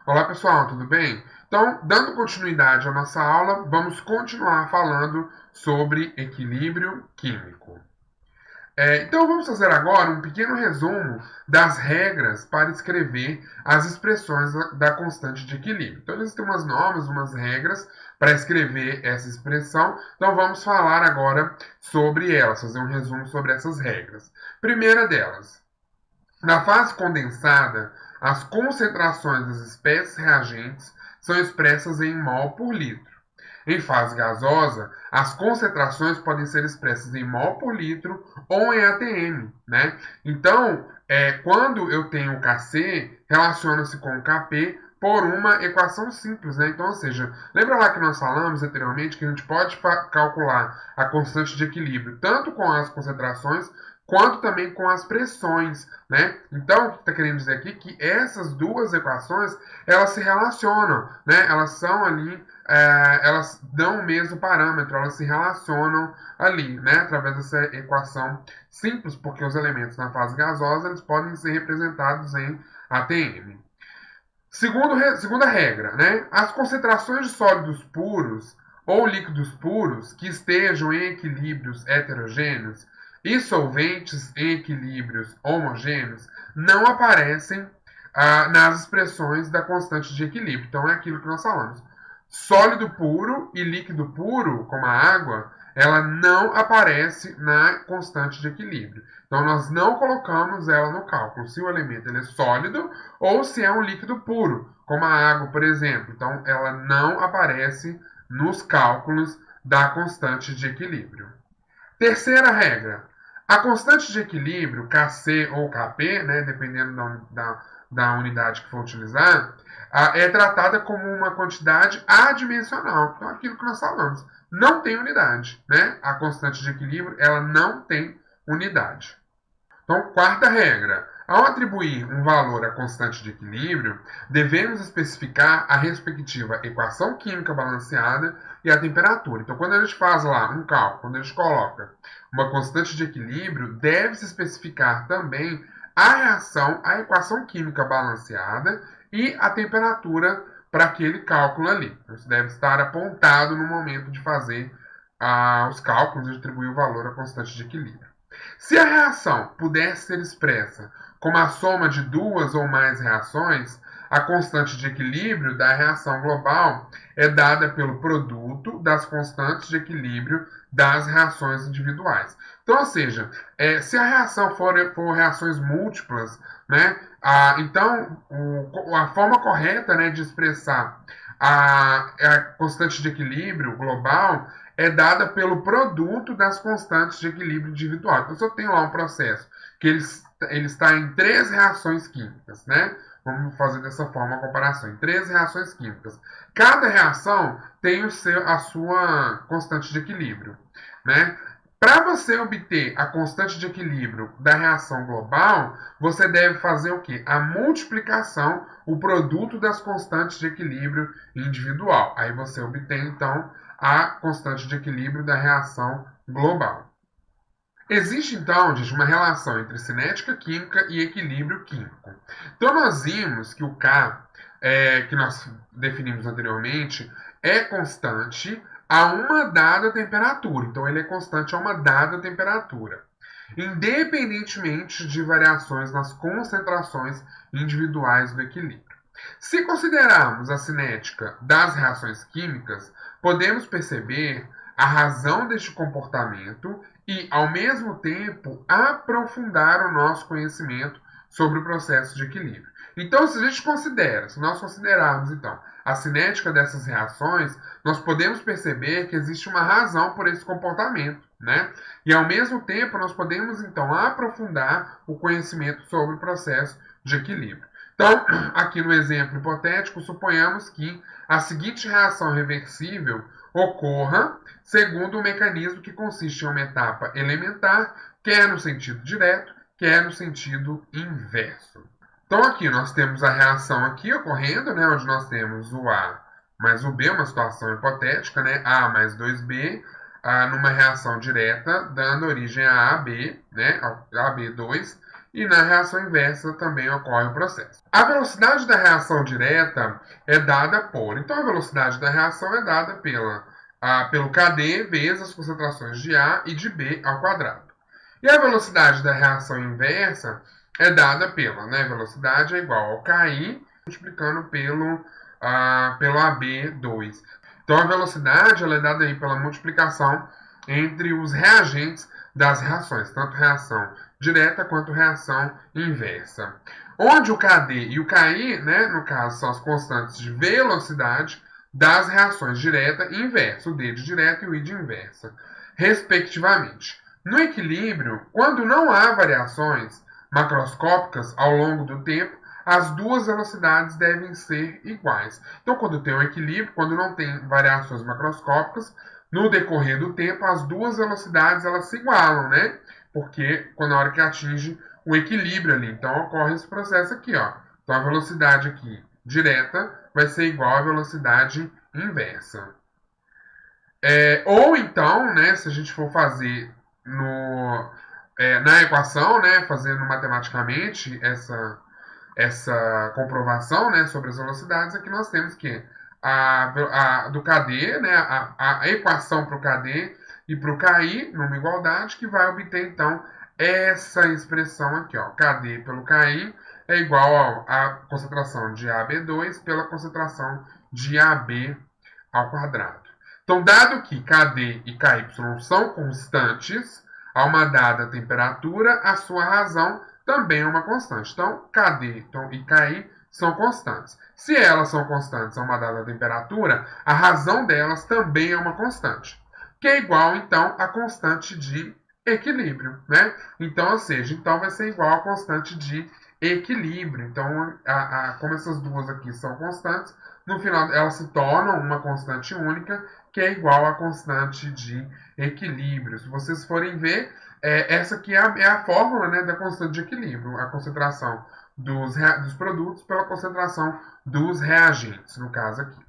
Olá pessoal, tudo bem? Então, dando continuidade à nossa aula, vamos continuar falando sobre equilíbrio químico. Então, vamos fazer agora um pequeno resumo das regras para escrever as expressões da constante de equilíbrio. Então, existem umas normas, umas regras para escrever essa expressão. Então, vamos falar agora sobre elas, fazer um resumo sobre essas regras. Primeira delas, na fase condensada, as concentrações das espécies reagentes são expressas em mol por litro. Em fase gasosa, as concentrações podem ser expressas em mol por litro ou em atm, né? Então, quando eu tenho Kc, relaciona-se com Kp por uma equação simples, né? Então, ou seja, lembra lá que nós falamos anteriormente que a gente pode calcular a constante de equilíbrio tanto com as concentrações quanto também com as pressões, né? Então, o que está querendo dizer aqui é que essas duas equações, elas se relacionam, né? Elas são ali, elas dão o mesmo parâmetro, elas se relacionam ali, né? Através dessa equação simples, porque os elementos na fase gasosa, eles podem ser representados em ATM. Segunda regra, né? As concentrações de sólidos puros ou líquidos puros que estejam em equilíbrios heterogêneos e solventes em equilíbrios homogêneos não aparecem nas expressões da constante de equilíbrio. Então é aquilo que nós falamos. Sólido puro e líquido puro, como a água, ela não aparece na constante de equilíbrio. Então nós não colocamos ela no cálculo, se o elemento ele é sólido ou se é um líquido puro, como a água, por exemplo. Então ela não aparece nos cálculos da constante de equilíbrio. Terceira regra: a constante de equilíbrio, Kc ou Kp, né, dependendo da unidade que for utilizar, é tratada como uma quantidade adimensional. Então, aquilo que nós falamos, não tem unidade, né? A constante de equilíbrio, ela não tem unidade. Então, quarta regra: ao atribuir um valor à constante de equilíbrio, devemos especificar a respectiva equação química balanceada e a temperatura. Então, quando a gente faz lá um cálculo, quando a gente coloca uma constante de equilíbrio, deve-se especificar também a reação, a equação química balanceada e a temperatura para aquele cálculo ali. Isso deve estar apontado no momento de fazer os cálculos e de atribuir o valor à constante de equilíbrio. Se a reação pudesse ser expressa como a soma de duas ou mais reações, a constante de equilíbrio da reação global é dada pelo produto das constantes de equilíbrio das reações individuais. Então, ou seja, se a reação for reações múltiplas, né, então a forma correta, né, de expressar a constante de equilíbrio global é dada pelo produto das constantes de equilíbrio individual. Então, se eu tenho lá um processo que ele está em três reações químicas, né? Vamos fazer dessa forma a comparação. Em três reações químicas. Cada reação tem a sua constante de equilíbrio, né? Para você obter a constante de equilíbrio da reação global, você deve fazer o quê? A multiplicação, o produto das constantes de equilíbrio individual. Aí você obtém, então, a constante de equilíbrio da reação global. Existe, então, gente, uma relação entre cinética química e equilíbrio químico. Então, nós vimos que o K, que nós definimos anteriormente, é constante a uma dada temperatura. Então, ele é constante a uma dada temperatura, independentemente de variações nas concentrações individuais do equilíbrio. Se considerarmos a cinética das reações químicas, podemos perceber a razão deste comportamento e, ao mesmo tempo, aprofundar o nosso conhecimento sobre o processo de equilíbrio. Então, se nós considerarmos então a cinética dessas reações, nós podemos perceber que existe uma razão por esse comportamento, né? E ao mesmo tempo, nós podemos então aprofundar o conhecimento sobre o processo de equilíbrio. Então, aqui no exemplo hipotético, suponhamos que a seguinte reação reversível ocorra segundo um mecanismo que consiste em uma etapa elementar, quer no sentido direto, quer no sentido inverso. Então aqui nós temos a reação aqui ocorrendo, né, onde nós temos o A mais o B, uma situação hipotética, né, A mais 2B, numa reação direta, dando origem a AB, né, a AB2, e na reação inversa também ocorre o processo. A velocidade da reação direta é dada por... Então, a velocidade da reação é dada pelo KD vezes as concentrações de A e de B ao quadrado. E a velocidade da reação inversa é dada pela, né, velocidade é igual ao KI multiplicando pelo AB2. Então, a velocidade ela é dada aí pela multiplicação entre os reagentes das reações, tanto reação direta quanto reação inversa. Onde o KD e o KI, né, no caso, são as constantes de velocidade das reações direta e inversa, o D de direta e o I de inversa, respectivamente. No equilíbrio, quando não há variações macroscópicas ao longo do tempo, as duas velocidades devem ser iguais. Então, quando tem um equilíbrio, quando não tem variações macroscópicas, no decorrer do tempo, as duas velocidades elas se igualam, né? Porque quando a hora que atinge o equilíbrio ali, então ocorre esse processo aqui, ó. Então, a velocidade aqui direta vai ser igual à velocidade inversa. Ou então, né, se a gente for fazer na equação, né, fazendo matematicamente essa comprovação, né, sobre as velocidades, aqui nós temos que do KD, né, a equação para o KD e para o KI, numa igualdade, que vai obter, então, essa expressão aqui, ó, KD pelo KI é igual à concentração de AB2 pela concentração de AB ao quadrado. Então, dado que KD e KY são constantes a uma dada temperatura, a sua razão também é uma constante. Então, KD e KI são constantes. Se elas são constantes a uma dada temperatura, a razão delas também é uma constante, que é igual, então, à constante de equilíbrio, né? Então, ou seja, então vai ser igual à constante de equilíbrio. Então, como essas duas aqui são constantes, no final elas se tornam uma constante única, que é igual à constante de equilíbrio. Se vocês forem ver, essa aqui é a fórmula, né, da constante de equilíbrio, a concentração dos produtos pela concentração dos reagentes, no caso aqui.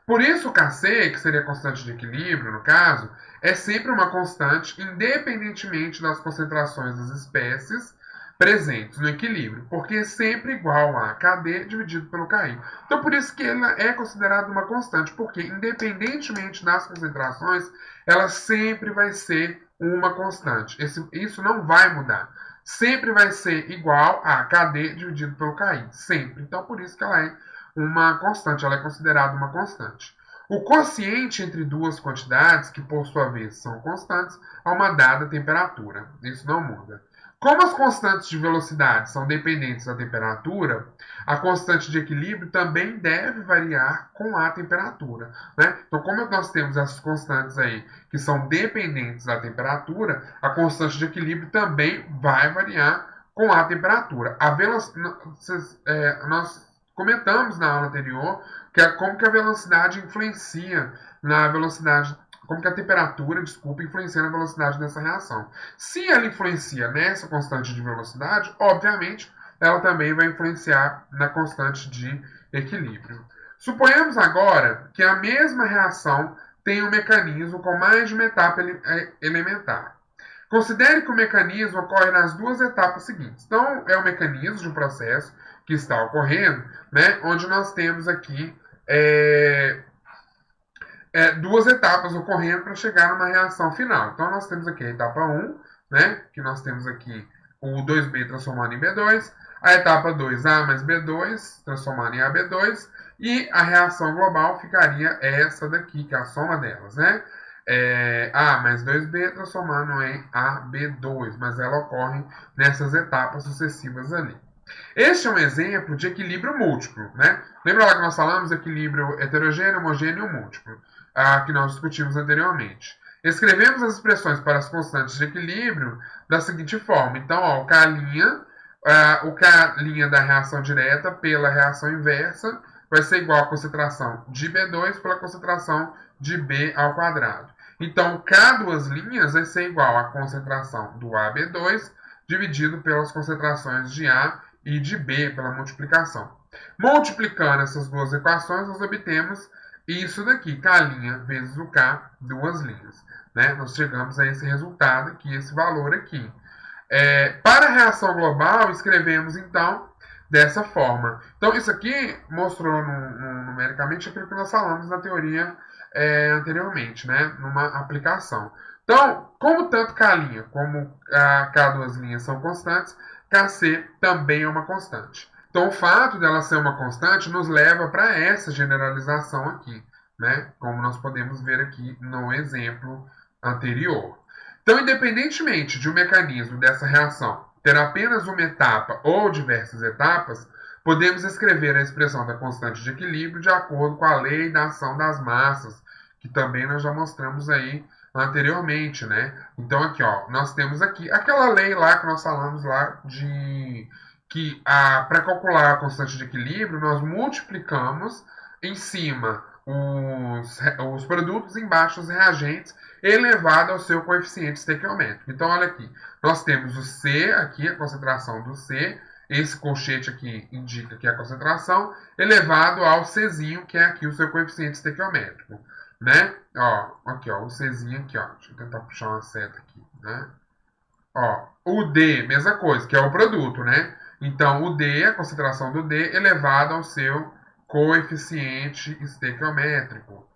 Por isso, o Kc, que seria a constante de equilíbrio, no caso, é sempre uma constante independentemente das concentrações das espécies presentes no equilíbrio, porque é sempre igual a KD dividido pelo KI. Então, por isso que ela é considerada uma constante, porque independentemente das concentrações, ela sempre vai ser uma constante. Isso não vai mudar. Sempre vai ser igual a KD dividido pelo KI. Sempre. Então, por isso que ela é uma constante. Ela é considerada uma constante. O quociente entre duas quantidades, que por sua vez são constantes, a uma dada temperatura. Isso não muda. Como as constantes de velocidade são dependentes da temperatura, a constante de equilíbrio também deve variar com a temperatura, né? Então, como nós temos essas constantes aí que são dependentes da temperatura, a constante de equilíbrio também vai variar com a temperatura. Nós comentamos na aula anterior como que a velocidade influencia na velocidade, como que a temperatura, influencia na velocidade dessa reação. Se ela influencia nessa constante de velocidade, obviamente, ela também vai influenciar na constante de equilíbrio. Suponhamos agora que a mesma reação tem um mecanismo com mais de uma etapa elementar. Considere que o mecanismo ocorre nas duas etapas seguintes. Então, é o mecanismo de um processo que está ocorrendo, né, onde nós temos aqui duas etapas ocorrendo para chegar numa reação final. Então, nós temos aqui a etapa 1, né, que nós temos aqui o 2B transformando em B2, a etapa 2, A mais B2 transformando em AB2, e a reação global ficaria essa daqui, que é a soma delas, né? A mais 2B transformando em AB2, mas ela ocorre nessas etapas sucessivas ali. Este é um exemplo de equilíbrio múltiplo, né? Lembra lá que nós falamos equilíbrio heterogêneo, homogêneo e múltiplo, que nós discutimos anteriormente. Escrevemos as expressões para as constantes de equilíbrio da seguinte forma. Então, ó, o K' da reação direta pela reação inversa vai ser igual à concentração de B2 pela concentração de B ao quadrado. Então, K duas linhas vai ser igual à concentração do AB2 dividido pelas concentrações de A e de B pela multiplicação. Multiplicando essas duas equações, nós obtemos e isso daqui, K' vezes o K, duas linhas. Né? Nós chegamos a esse resultado aqui, esse valor aqui. Para a reação global, escrevemos então dessa forma. Então, isso aqui mostrou numericamente aquilo que nós falamos na teoria anteriormente, né? Numa aplicação. Então, como tanto K' como a K duas linhas são constantes, Kc também é uma constante. Então, o fato dela ser uma constante nos leva para essa generalização aqui, né? Como nós podemos ver aqui no exemplo anterior. Então, independentemente de um mecanismo dessa reação ter apenas uma etapa ou diversas etapas, podemos escrever a expressão da constante de equilíbrio de acordo com a lei da ação das massas, que também nós já mostramos aí anteriormente, né? Então, aqui, ó, nós temos aqui aquela lei lá que nós falamos lá de que para calcular a constante de equilíbrio, nós multiplicamos em cima os produtos, embaixo os reagentes, elevado ao seu coeficiente estequiométrico. Então, olha aqui, nós temos o C aqui, a concentração do C, esse colchete aqui indica que é a concentração, elevado ao Czinho, que é aqui o seu coeficiente estequiométrico, né? Ó, aqui, ó, o Czinho aqui, ó, deixa eu tentar puxar uma seta aqui, né? Ó, o D, mesma coisa, que é o produto, né? Então, o D, a concentração do D, elevado ao seu coeficiente estequiométrico.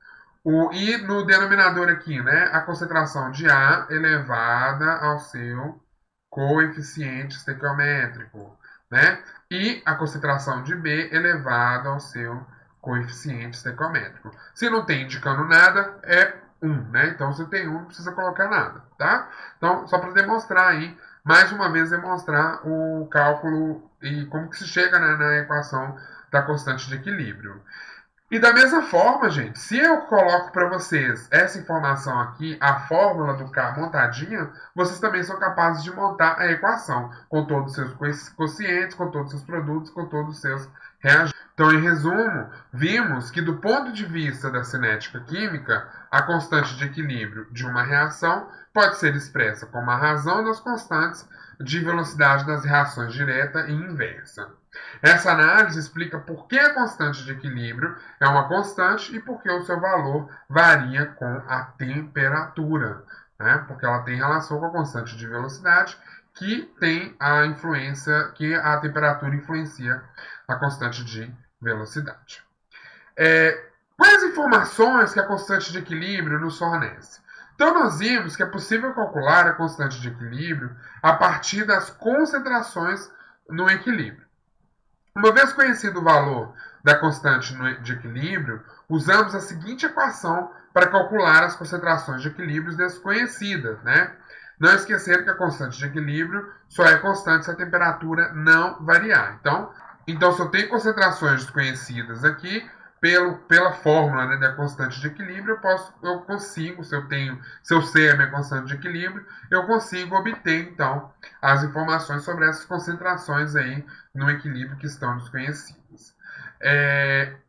E no denominador aqui, né, a concentração de A elevada ao seu coeficiente estequiométrico, né? E a concentração de B elevada ao seu coeficiente estequiométrico. Se não tem indicando nada, é 1, né? Então, se tem 1, não precisa colocar nada, tá? Então, só para demonstrar aí, mais uma vez demonstrar o cálculo e como que se chega, né, na equação da constante de equilíbrio. E da mesma forma, gente, se eu coloco para vocês essa informação aqui, a fórmula do K montadinha, vocês também são capazes de montar a equação com todos os seus quocientes, com todos os seus produtos, com todos os seus reagentes. Então, em resumo, vimos que do ponto de vista da cinética química, a constante de equilíbrio de uma reação pode ser expressa como a razão das constantes de velocidade das reações direta e inversa. Essa análise explica por que a constante de equilíbrio é uma constante e por que o seu valor varia com a temperatura, né? Porque ela tem relação com a constante de velocidade, que tem a influência, que a temperatura influencia a constante de velocidade. Quais informações que a constante de equilíbrio nos fornece? Então, nós vimos que é possível calcular a constante de equilíbrio a partir das concentrações no equilíbrio. Uma vez conhecido o valor da constante de equilíbrio, usamos a seguinte equação para calcular as concentrações de equilíbrios desconhecidas, né? Não esquecer que a constante de equilíbrio só é constante se a temperatura não variar. Então se eu tenho concentrações desconhecidas aqui, pela fórmula, né, da constante de equilíbrio, eu consigo, se eu sei a minha constante de equilíbrio, eu consigo obter, então, as informações sobre essas concentrações aí no equilíbrio que estão desconhecidas.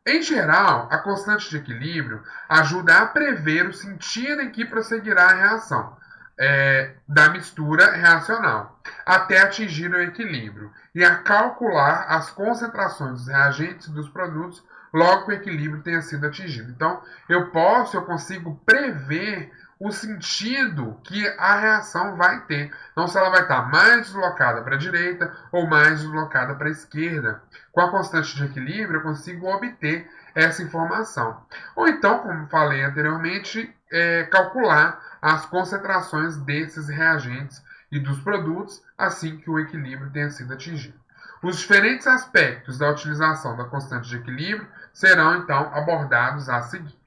Em geral, a constante de equilíbrio ajuda a prever o sentido em que prosseguirá a reação da mistura reacional, até atingir o equilíbrio, e a calcular as concentrações dos reagentes e dos produtos logo que o equilíbrio tenha sido atingido. Então, eu consigo prever o sentido que a reação vai ter. Então, se ela vai estar mais deslocada para a direita ou mais deslocada para a esquerda. Com a constante de equilíbrio, eu consigo obter essa informação. Ou então, como falei anteriormente, calcular as concentrações desses reagentes e dos produtos assim que o equilíbrio tenha sido atingido. Os diferentes aspectos da utilização da constante de equilíbrio serão, então, abordados a seguir.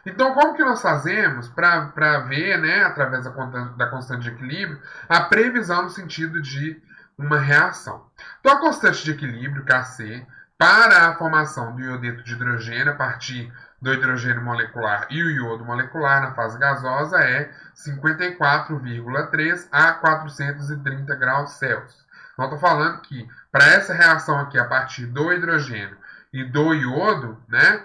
Então, como que nós fazemos para ver, né, através da constante de equilíbrio, a previsão no sentido de uma reação? Então, a constante de equilíbrio, Kc, para a formação do iodeto de hidrogênio a partir do hidrogênio molecular e o iodo molecular na fase gasosa é 54,3 a 430 graus Celsius. Então, estou falando que para essa reação aqui a partir do hidrogênio e do iodo, né,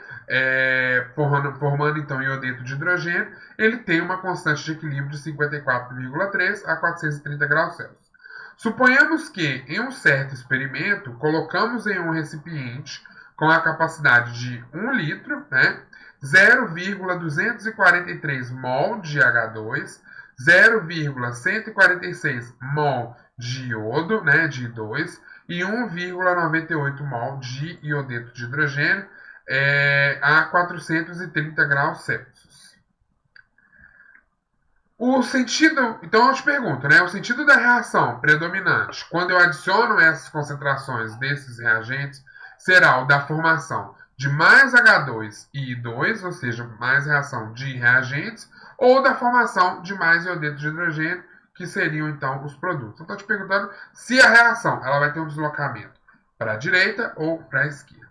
formando então iodeto de hidrogênio, ele tem uma constante de equilíbrio de 54,3 a 430 graus Celsius. Suponhamos que, em um certo experimento, colocamos em um recipiente com a capacidade de 1 litro, né, 0,243 mol de H2, 0,146 mol de iodo, né, de I2, e 1,98 mol de iodeto de hidrogênio a 430 graus Celsius. O sentido, então eu te pergunto, né, o sentido da reação predominante, quando eu adiciono essas concentrações desses reagentes, será o da formação de mais H2 e I2, ou seja, mais reação de reagentes, ou da formação de mais iodeto de hidrogênio, que seriam então os produtos. Eu estou te perguntando se a reação ela vai ter um deslocamento para a direita ou para a esquerda.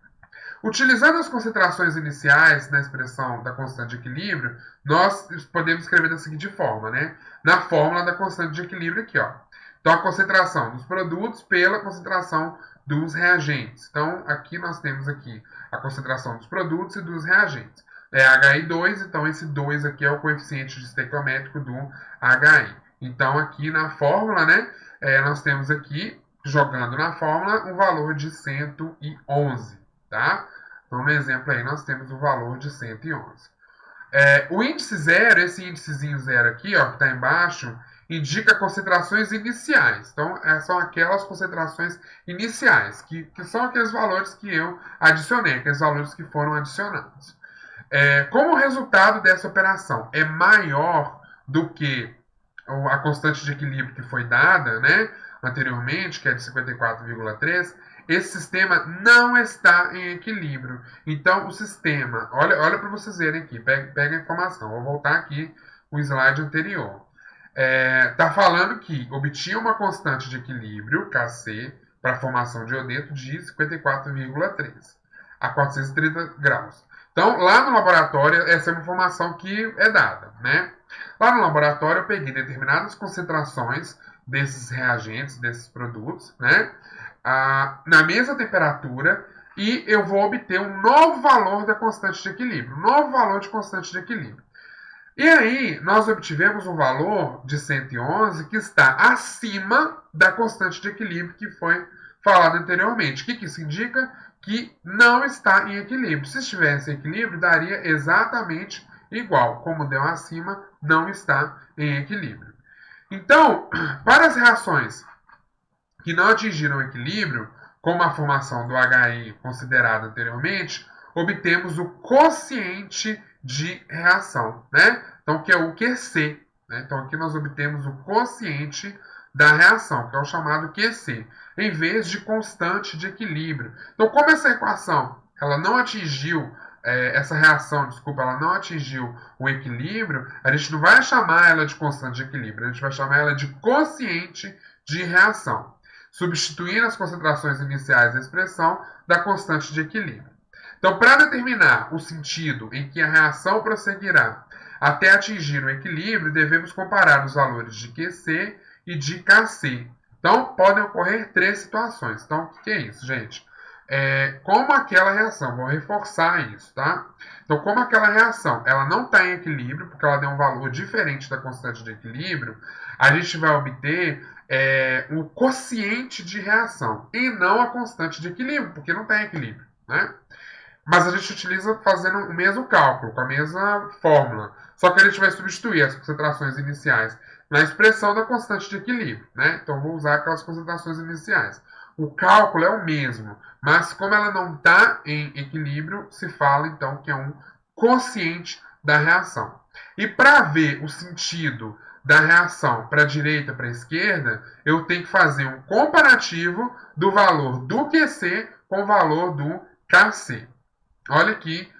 Utilizando as concentrações iniciais na expressão da constante de equilíbrio, nós podemos escrever da seguinte forma, né? Na fórmula da constante de equilíbrio aqui, ó. Então, a concentração dos produtos pela concentração dos reagentes. Então, aqui nós temos aqui a concentração dos produtos e dos reagentes. É HI2, então esse 2 aqui é o coeficiente estequiométrico do HI. Então, aqui na fórmula, né, nós temos aqui, jogando na fórmula, um valor de 111, tá? Então, no exemplo aí, nós temos o valor de 111. O índice zero, esse índicezinho zero aqui, ó, que está embaixo, indica concentrações iniciais. Então, são aquelas concentrações iniciais, que são aqueles valores que eu adicionei, aqueles valores que foram adicionados. Como o resultado dessa operação é maior do que a constante de equilíbrio que foi dada, né, anteriormente, que é de 54,3, esse sistema não está em equilíbrio. Então, o sistema, olha para vocês verem aqui, pega a informação, vou voltar aqui o slide anterior. Está falando que obtinha uma constante de equilíbrio, Kc, para a formação de iodeto de 54,3 a 430 graus. Então, lá no laboratório, essa é uma informação que é dada, né? Lá no laboratório, eu peguei determinadas concentrações desses reagentes, desses produtos, né? Na mesma temperatura, e eu vou obter um novo valor da constante de equilíbrio. Um novo valor de constante de equilíbrio. E aí, nós obtivemos um valor de 111 que está acima da constante de equilíbrio que foi falado anteriormente. O que isso indica? Que não está em equilíbrio. Se estivesse em equilíbrio, daria exatamente igual. Como deu acima, não está em equilíbrio. Então, para as reações que não atingiram o equilíbrio, como a formação do HI considerado anteriormente, obtemos o quociente de reação, né? Então, que é o QC. Né? Então, aqui nós obtemos o quociente da reação, que é o chamado QC, em vez de constante de equilíbrio. Então, como essa equação ela não atingiu, essa reação, desculpa, ela não atingiu o equilíbrio, a gente não vai chamar ela de constante de equilíbrio, a gente vai chamar ela de quociente de reação, substituindo as concentrações iniciais da expressão da constante de equilíbrio. Então, para determinar o sentido em que a reação prosseguirá até atingir o equilíbrio, devemos comparar os valores de QC e de KC. Então, podem ocorrer três situações. Então, o que é isso, gente? Como aquela reação, vou reforçar isso, tá? Então, como aquela reação ela não está em equilíbrio, porque ela deu um valor diferente da constante de equilíbrio, a gente vai obter um quociente de reação e não a constante de equilíbrio, porque não está em equilíbrio, né? Mas a gente utiliza fazendo o mesmo cálculo, com a mesma fórmula. Só que a gente vai substituir as concentrações iniciais na expressão da constante de equilíbrio, né? Então, vou usar aquelas concentrações iniciais. O cálculo é o mesmo, mas como ela não está em equilíbrio, se fala então que é um quociente da reação. E para ver o sentido da reação para a direita e para a esquerda, eu tenho que fazer um comparativo do valor do QC com o valor do KC. Olha aqui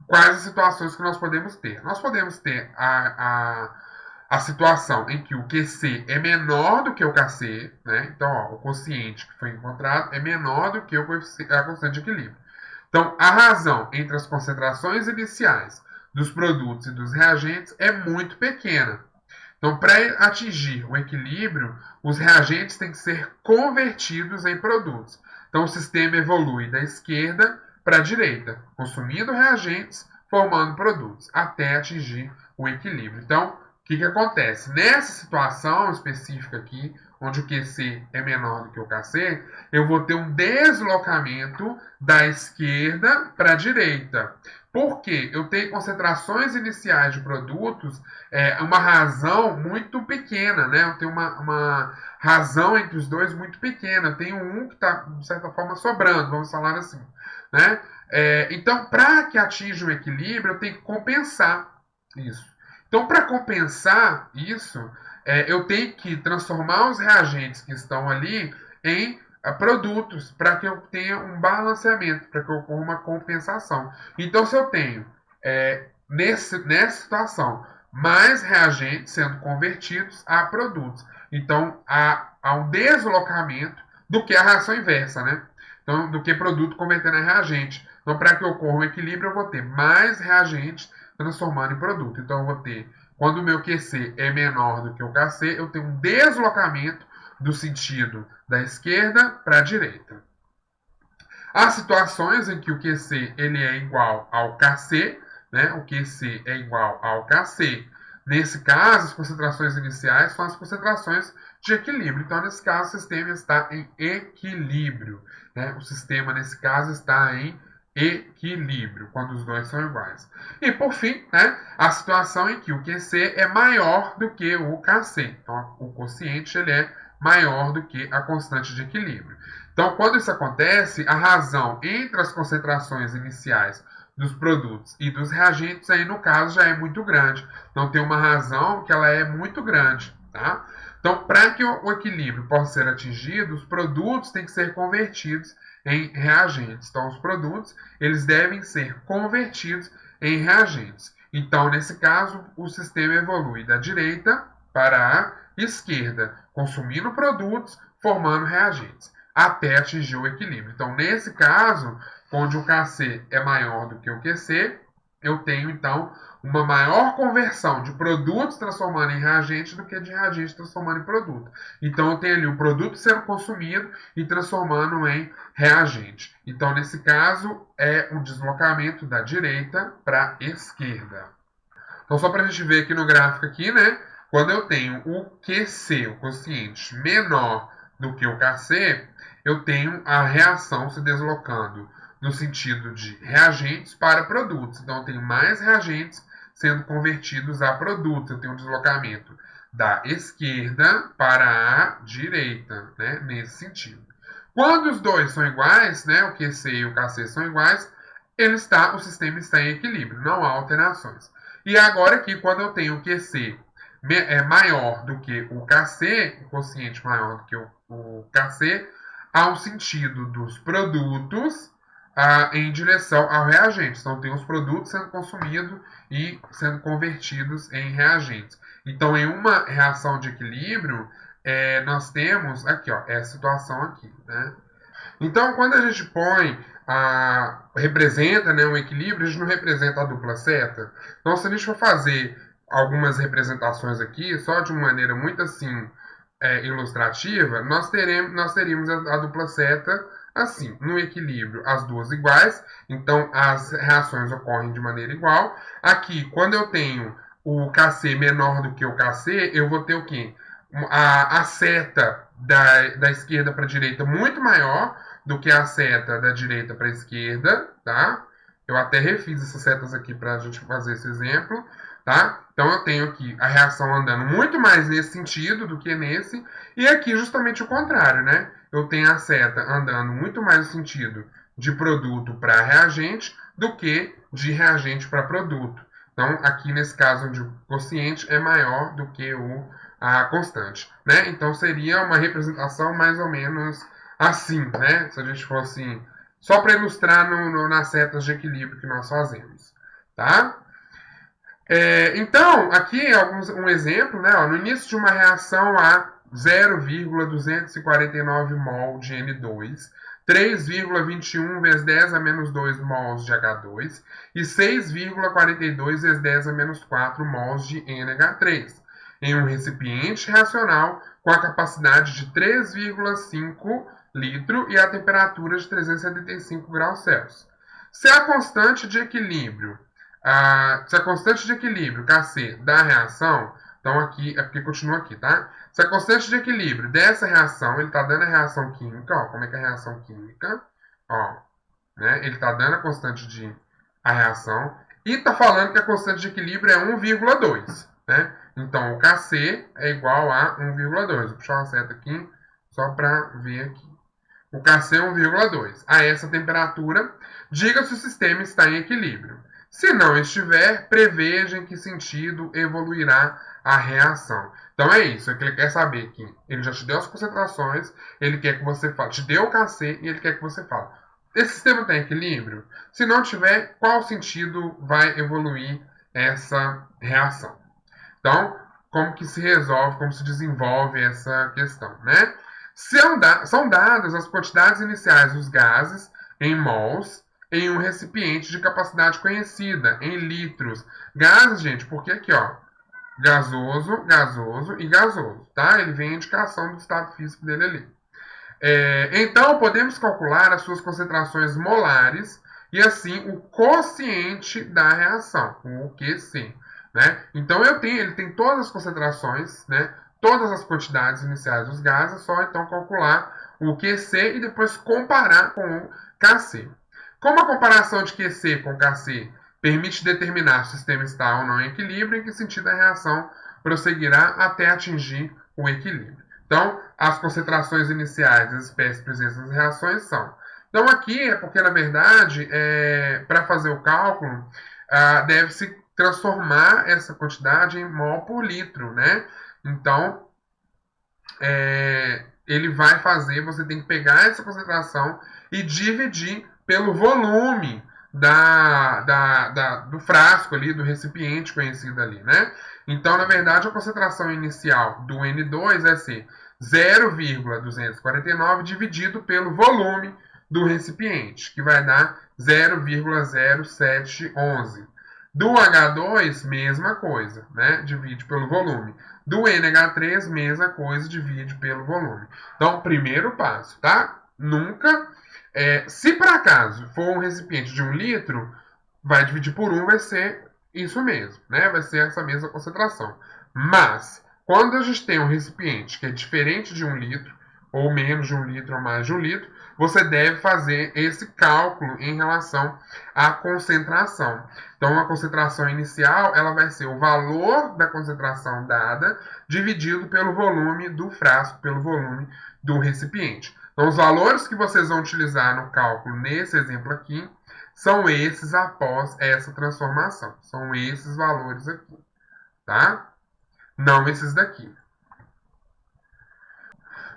quais as situações que nós podemos ter. Nós podemos ter a situação em que o QC é menor do que o KC, né? Então, ó, o quociente que foi encontrado é menor do que a constante de equilíbrio. Então, a razão entre as concentrações iniciais dos produtos e dos reagentes é muito pequena. Então, para atingir o equilíbrio, os reagentes têm que ser convertidos em produtos. Então, o sistema evolui da esquerda para a direita, consumindo reagentes, formando produtos, até atingir o equilíbrio. Então, o que acontece? Nessa situação específica aqui, onde o QC é menor do que o KC, eu vou ter um deslocamento da esquerda para a direita. Por quê? Eu tenho concentrações iniciais de produtos, uma razão muito pequena, né? Eu tenho uma razão entre os dois muito pequena. Eu tenho um que está, de certa forma, sobrando, vamos falar assim, né? Então, para que atinja o equilíbrio, eu tenho que compensar isso. Então, para compensar isso, eu tenho que transformar os reagentes que estão ali em produtos para que eu tenha um balanceamento, para que ocorra uma compensação. Então, se eu tenho, nessa situação, mais reagentes sendo convertidos a produtos, então há um deslocamento do que a reação inversa, né? Então, do que produto convertendo a reagente. Então, para que ocorra um equilíbrio, eu vou ter mais reagentes transformando em produto. Então, eu vou ter, quando o meu QC é menor do que o KC, eu tenho um deslocamento do sentido da esquerda para a direita. Há situações em que o QC ele é igual ao KC, né? O QC é igual ao KC. Nesse caso, as concentrações iniciais são as concentrações de equilíbrio. Então, nesse caso, o sistema está em equilíbrio, né? O sistema, nesse caso, está em equilíbrio, quando os dois são iguais. E, por fim, né, a situação em que o QC é maior do que o KC. Então, o quociente ele é maior do que a constante de equilíbrio. Então, quando isso acontece, a razão entre as concentrações iniciais dos produtos e dos reagentes, aí no caso, já é muito grande. Então, tem uma razão que ela é muito grande, tá? Então, para que o equilíbrio possa ser atingido, os produtos têm que ser convertidos em reagentes. Então, os produtos, eles devem ser convertidos em reagentes. Então, nesse caso, o sistema evolui da direita para a esquerda, consumindo produtos, formando reagentes, até atingir o equilíbrio. Então, nesse caso, onde o KC é maior do que o QC, eu tenho, então, uma maior conversão de produtos transformando em reagente do que de reagente transformando em produto. Então, eu tenho ali o produto sendo consumido e transformando em reagente. Então, nesse caso, é um deslocamento da direita para a esquerda. Então, só para a gente ver aqui no gráfico, aqui, né? Quando eu tenho o QC, o quociente, menor do que o KC, eu tenho a reação se deslocando no sentido de reagentes para produtos. Então, eu tenho mais reagentes sendo convertidos a produtos. Eu tenho um deslocamento da esquerda para a direita, né? Nesse sentido. Quando os dois são iguais, né? O QC e o KC são iguais, o sistema está em equilíbrio, não há alterações. E agora aqui, quando eu tenho o QC maior do que o KC, o quociente maior do que o KC, há um sentido dos produtos em direção ao reagente. Então, tem os produtos sendo consumidos e sendo convertidos em reagentes. Então, em uma reação de equilíbrio, nós temos aqui, ó, essa situação aqui, né? Então, quando a gente representa, né, um equilíbrio, a gente não representa a dupla seta. Então, se a gente for fazer algumas representações aqui, só de uma maneira muito assim ilustrativa, nós teríamos a dupla seta assim, no equilíbrio, as duas iguais, então as reações ocorrem de maneira igual. Aqui, quando eu tenho o KC menor do que o KC, eu vou ter o quê? A seta da esquerda para a direita muito maior do que a seta da direita para a esquerda, tá? Eu até refiz essas setas aqui para a gente fazer esse exemplo, tá? Então eu tenho aqui a reação andando muito mais nesse sentido do que nesse, e aqui justamente o contrário, né? Eu tenho a seta andando muito mais no sentido de produto para reagente do que de reagente para produto. Então, aqui nesse caso onde o quociente é maior do que a constante, né? Então seria uma representação mais ou menos assim, né? Se a gente fosse só para ilustrar nas setas de equilíbrio que nós fazemos, tá? Então, aqui é um exemplo, né? Ó, no início de uma reação há 0,249 mol de N2, 3,21 vezes 10 a menos 2 mols de H2 e 6,42 vezes 10 a menos 4 mols de NH3, em um recipiente reacional com a capacidade de 3,5 litro e a temperatura de 375 graus Celsius. Se a constante de equilíbrio, Kc da reação, Então aqui é porque continua aqui, tá? Se a constante de equilíbrio dessa reação, ele está dando a reação química, ó, como é que é a reação química, ó, né? Ele está dando a constante de a reação e está falando que a constante de equilíbrio é 1,2, né? Então o Kc é igual a 1,2. Vou puxar uma seta aqui só para ver aqui. O Kc é 1,2. A essa temperatura, diga se o sistema está em equilíbrio. Se não estiver, preveja em que sentido evoluirá a reação. Então é isso, é que ele quer saber que ele já te deu as concentrações, ele quer que você fale, te deu o Kc e ele quer que você fale. Esse sistema está em equilíbrio? Se não tiver, qual sentido vai evoluir essa reação? Então, como que se resolve, como se desenvolve essa questão, né? São dadas as quantidades iniciais dos gases em mols em um recipiente de capacidade conhecida, em litros. Gases, gente, porque aqui, ó, gasoso, gasoso e gasoso, tá? Ele vem a indicação do estado físico dele ali. Então, podemos calcular as suas concentrações molares e, assim, o quociente da reação, o QC. Né? Então, ele tem todas as concentrações, né? Todas as quantidades iniciais dos gases, só então calcular o QC e depois comparar com o KC. Como a comparação de QC com KC permite determinar se o sistema está ou não em equilíbrio, em que sentido a reação prosseguirá até atingir o equilíbrio. Então, as concentrações iniciais das espécies presentes nas reações são. Então, aqui é porque, na verdade, para fazer o cálculo, deve-se transformar essa quantidade em mol por litro, né? Então, ele vai fazer, você tem que pegar essa concentração e dividir pelo volume do frasco ali, do recipiente conhecido ali, né? Então, na verdade, a concentração inicial do N2 vai ser 0,249 dividido pelo volume do recipiente, que vai dar 0,0711. Do H2, mesma coisa, né? Divide pelo volume. Do NH3, mesma coisa, divide pelo volume. Então, primeiro passo, tá? Nunca, se por acaso for um recipiente de 1 litro, vai dividir por 1, vai ser isso mesmo, né? Vai ser essa mesma concentração. Mas, quando a gente tem um recipiente que é diferente de 1 litro, ou menos de 1 litro ou mais de 1 litro, você deve fazer esse cálculo em relação à concentração. Então, a concentração inicial ela vai ser o valor da concentração dada dividido pelo volume do frasco, pelo volume do recipiente. Então, os valores que vocês vão utilizar no cálculo nesse exemplo aqui são esses após essa transformação. São esses valores aqui, tá? Não esses daqui.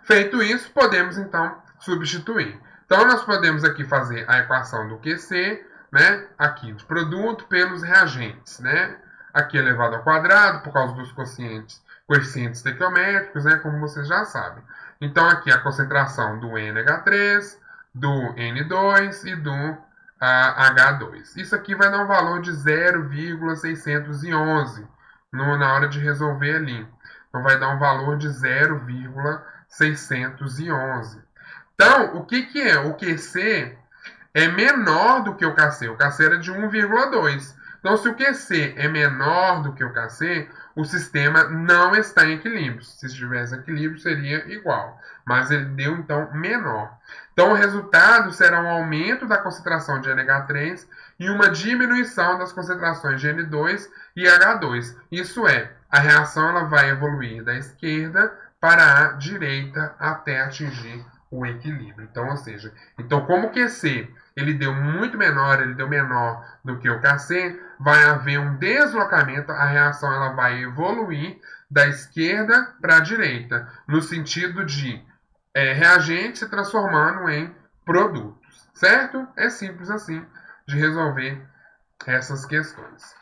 Feito isso, podemos então substituir. Então, nós podemos aqui fazer a equação do QC, né? Aqui de produto pelos reagentes, né? Aqui elevado ao quadrado, por causa dos coeficientes estequiométricos, né? Como vocês já sabem. Então, aqui a concentração do NH3, do N2 e do H2. Isso aqui vai dar um valor de 0,611 na hora de resolver ali. Então, vai dar um valor de 0,611. Então, o que é? O QC é menor do que o KC. O KC era de 1,2. Então, se o QC é menor do que o KC, o sistema não está em equilíbrio. Se estivesse em equilíbrio, seria igual. Mas ele deu, então, menor. Então, o resultado será um aumento da concentração de NH3 e uma diminuição das concentrações de N2 e H2. Isso é, a reação ela vai evoluir da esquerda para a direita até atingir o equilíbrio. Então, ou seja, como o QC ele deu muito menor, ele deu menor do que o KC, vai haver um deslocamento, a reação ela vai evoluir da esquerda para a direita, no sentido de reagente se transformando em produtos, certo? É simples assim de resolver essas questões.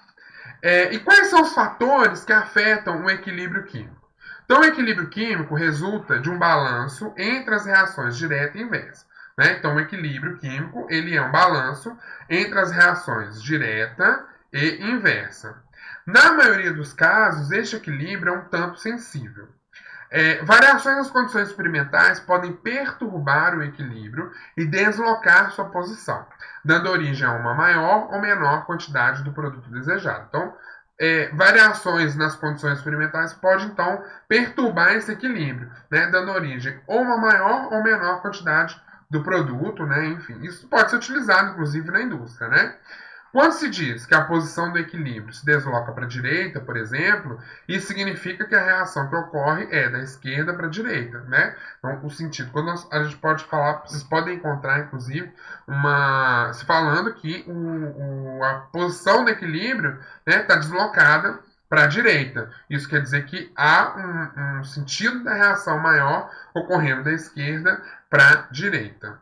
E quais são os fatores que afetam o equilíbrio químico? Então, o equilíbrio químico resulta de um balanço entre as reações direta e inversa. Né? Então, o equilíbrio químico ele é um balanço entre as reações direta e inversa. Na maioria dos casos, este equilíbrio é um tanto sensível. Variações nas condições experimentais podem perturbar o equilíbrio e deslocar sua posição, dando origem a uma maior ou menor quantidade do produto desejado. Então, variações nas condições experimentais pode então perturbar esse equilíbrio, né, dando origem ou uma maior ou menor quantidade do produto, né, enfim, isso pode ser utilizado inclusive na indústria, né? Quando se diz que a posição do equilíbrio se desloca para a direita, por exemplo, isso significa que a reação que ocorre é da esquerda para a direita, né? Então, o sentido, quando a gente pode falar, vocês podem encontrar, inclusive, se falando que a posição do equilíbrio está deslocada para a direita. Isso quer dizer que há um sentido da reação maior ocorrendo da esquerda para a direita.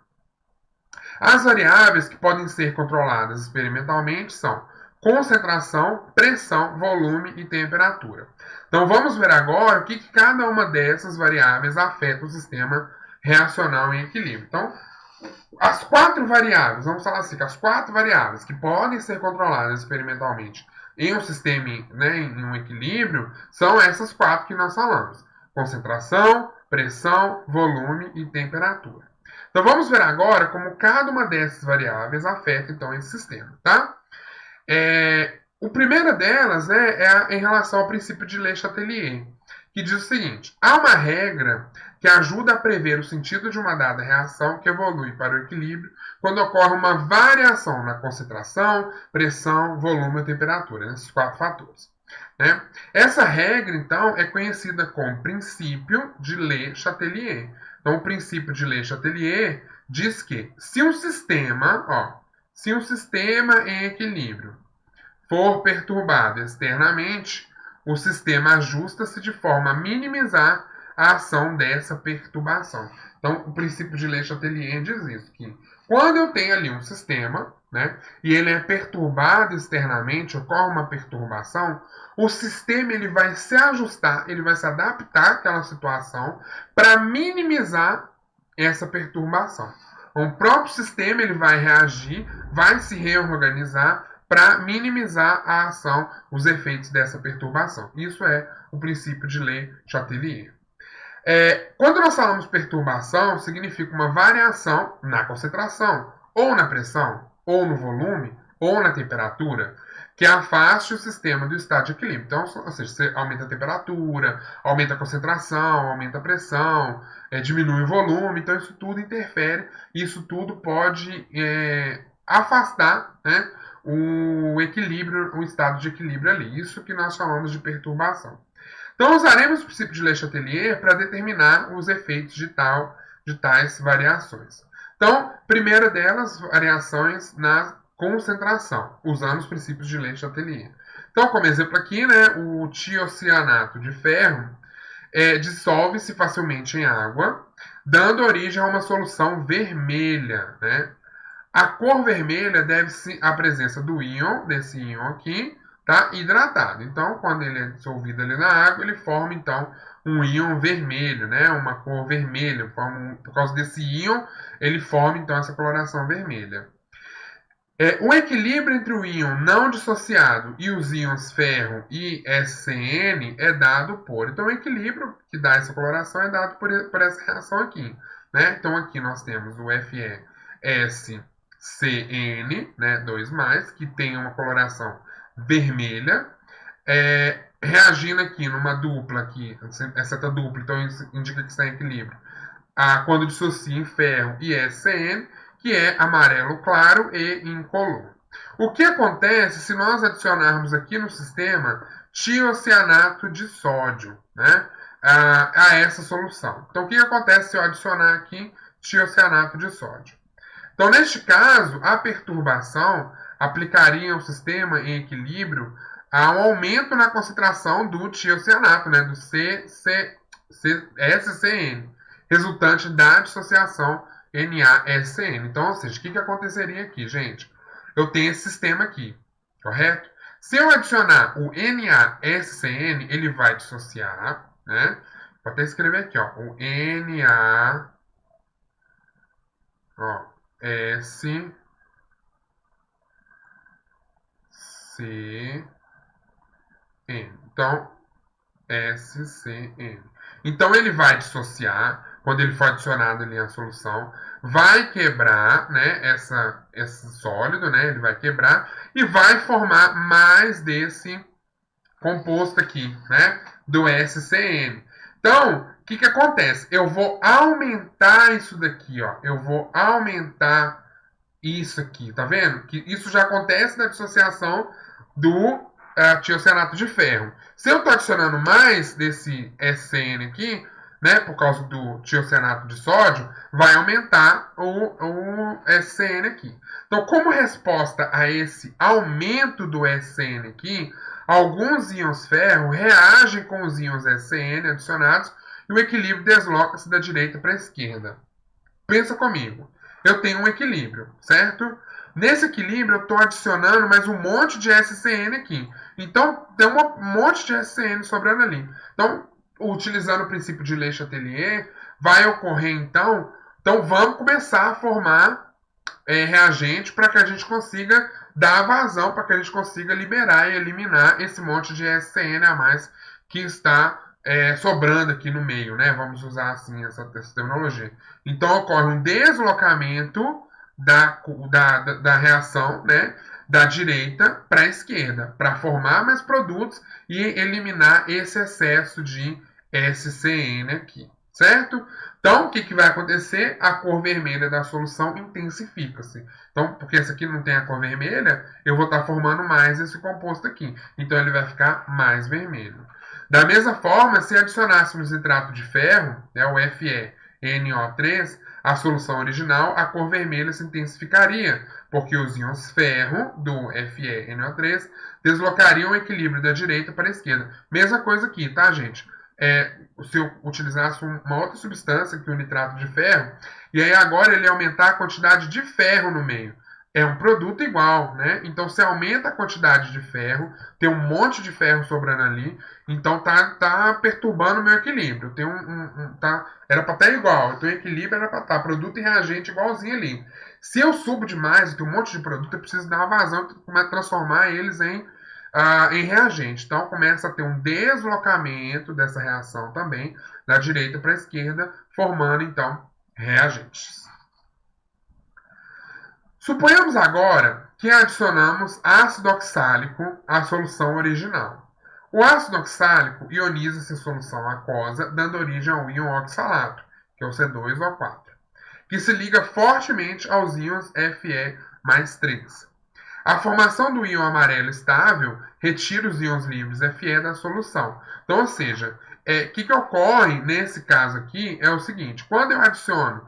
As variáveis que podem ser controladas experimentalmente são concentração, pressão, volume e temperatura. Então vamos ver agora o que cada uma dessas variáveis afeta o sistema reacional em equilíbrio. Então, as quatro variáveis, vamos falar assim, as quatro variáveis que podem ser controladas experimentalmente em um sistema, né, em um equilíbrio, são essas quatro que nós falamos: concentração, pressão, volume e temperatura. Então vamos ver agora como cada uma dessas variáveis afeta então esse sistema, tá? O primeiro delas, né, em relação ao princípio de Le Chatelier, que diz o seguinte: há uma regra que ajuda a prever o sentido de uma dada reação que evolui para o equilíbrio quando ocorre uma variação na concentração, pressão, volume ou temperatura, nesses quatro fatores. Né? Essa regra, então, é conhecida como princípio de Le Chatelier. Então, o princípio de Le Chatelier diz que se um sistema em equilíbrio for perturbado externamente, o sistema ajusta-se de forma a minimizar a ação dessa perturbação. Então, o princípio de Le Chatelier diz isso, que quando eu tenho ali um sistema, né, e ele é perturbado externamente, ocorre uma perturbação, o sistema ele vai se ajustar, ele vai se adaptar àquela situação para minimizar essa perturbação. O próprio sistema ele vai reagir, vai se reorganizar para minimizar a ação, os efeitos dessa perturbação. Isso é o princípio de Le Chatelier. Quando nós falamos perturbação, significa uma variação na concentração, ou na pressão, ou no volume, ou na temperatura, que afaste o sistema do estado de equilíbrio. Então, ou seja, você aumenta a temperatura, aumenta a concentração, aumenta a pressão, diminui o volume, então isso tudo interfere, isso tudo pode afastar, né, o equilíbrio, o estado de equilíbrio ali. Isso que nós chamamos de perturbação. Então, usaremos o princípio de Le Chatelier para determinar os efeitos de tais variações. Então, primeira delas, variações na concentração, usando os princípios de Le Chatelier. Então, como exemplo aqui, né, o tiocianato de ferro dissolve-se facilmente em água, dando origem a uma solução vermelha, né? A cor vermelha deve-se à presença do íon, desse íon aqui, tá? Hidratado. Então, quando ele é dissolvido ali na água, ele forma, então, um íon vermelho, né? Uma cor vermelha. Por causa desse íon, ele forma, então, essa coloração vermelha. O equilíbrio entre o íon não dissociado e os íons ferro e SCN é dado por... Então, o equilíbrio que dá essa coloração é dado por essa reação aqui, né? Então, aqui nós temos o FeS CN, né, 2+, que tem uma coloração vermelha, reagindo aqui numa dupla, aqui, essa dupla, então isso indica que está em equilíbrio, quando dissocia em ferro e SN, que é amarelo claro e incolor. O que acontece se nós adicionarmos aqui no sistema tiocianato de sódio, né, a essa solução? Então, o que acontece se eu adicionar aqui tiocianato de sódio? Então, neste caso, a perturbação aplicaria ao sistema em equilíbrio a um aumento na concentração do tiocianato, né, do SCN, resultante da dissociação NaSN. Então, ou seja, o que aconteceria aqui, gente? Eu tenho esse sistema aqui, correto? Se eu adicionar o NaSCN, ele vai dissociar, né? Vou até escrever aqui, ó, o Na, ó, S, C, N. Então, SCN. Então, ele vai dissociar, quando ele for adicionado ali à solução, vai quebrar, né, esse sólido, né, ele vai quebrar e vai formar mais desse composto aqui, né, do SCN. Então, o que acontece? Eu vou aumentar isso daqui, ó. Eu vou aumentar isso aqui, tá vendo? Que isso já acontece na dissociação do tiocianato de ferro. Se eu estou adicionando mais desse SCN aqui, né, por causa do tiocianato de sódio, vai aumentar o SCN aqui. Então, como resposta a esse aumento do SCN aqui, alguns íons ferro reagem com os íons SCN adicionados e o equilíbrio desloca-se da direita para a esquerda. Pensa comigo. Eu tenho um equilíbrio, certo? Nesse equilíbrio, eu estou adicionando mais um monte de SCN aqui. Então, tem um monte de SCN sobrando ali. Então, utilizando o princípio de Le Chatelier, vai ocorrer, então vamos começar a formar reagente para que a gente consiga dar vazão, para que a gente consiga liberar e eliminar esse monte de SCN a mais que está sobrando aqui no meio, né? Vamos usar assim essa terminologia. Então ocorre um deslocamento da reação, né, da direita para a esquerda, para formar mais produtos e eliminar esse excesso de SCN aqui, certo? Então, o que vai acontecer? A cor vermelha da solução intensifica-se. Então, porque esse aqui não tem a cor vermelha, eu vou estar formando mais esse composto aqui. Então, ele vai ficar mais vermelho. Da mesma forma, se adicionássemos nitrato de ferro, né, o FeNO3, a solução original, a cor vermelha se intensificaria, porque os íons ferro do FeNO3 deslocariam o equilíbrio da direita para a esquerda. Mesma coisa aqui, tá, gente? Se eu utilizasse uma outra substância que o nitrato de ferro, e aí agora ele aumentar a quantidade de ferro no meio. É um produto igual, né? Então, se aumenta a quantidade de ferro, tem um monte de ferro sobrando ali, então tá perturbando o meu equilíbrio. Tem era para estar igual, então o equilíbrio era para estar produto e reagente igualzinho ali. Se eu subo demais, tem um monte de produto, eu preciso dar uma vazão e transformar eles em reagente. Então, começa a ter um deslocamento dessa reação também, da direita para a esquerda, formando, então, reagentes. Suponhamos agora que adicionamos ácido oxálico à solução original. O ácido oxálico ioniza essa solução aquosa, dando origem ao íon oxalato, que é o C2O4, que se liga fortemente aos íons Fe mais 3. A formação do íon amarelo estável retira os íons livres Fe da solução. Então, ou seja, o que ocorre nesse caso aqui é o seguinte: quando eu adiciono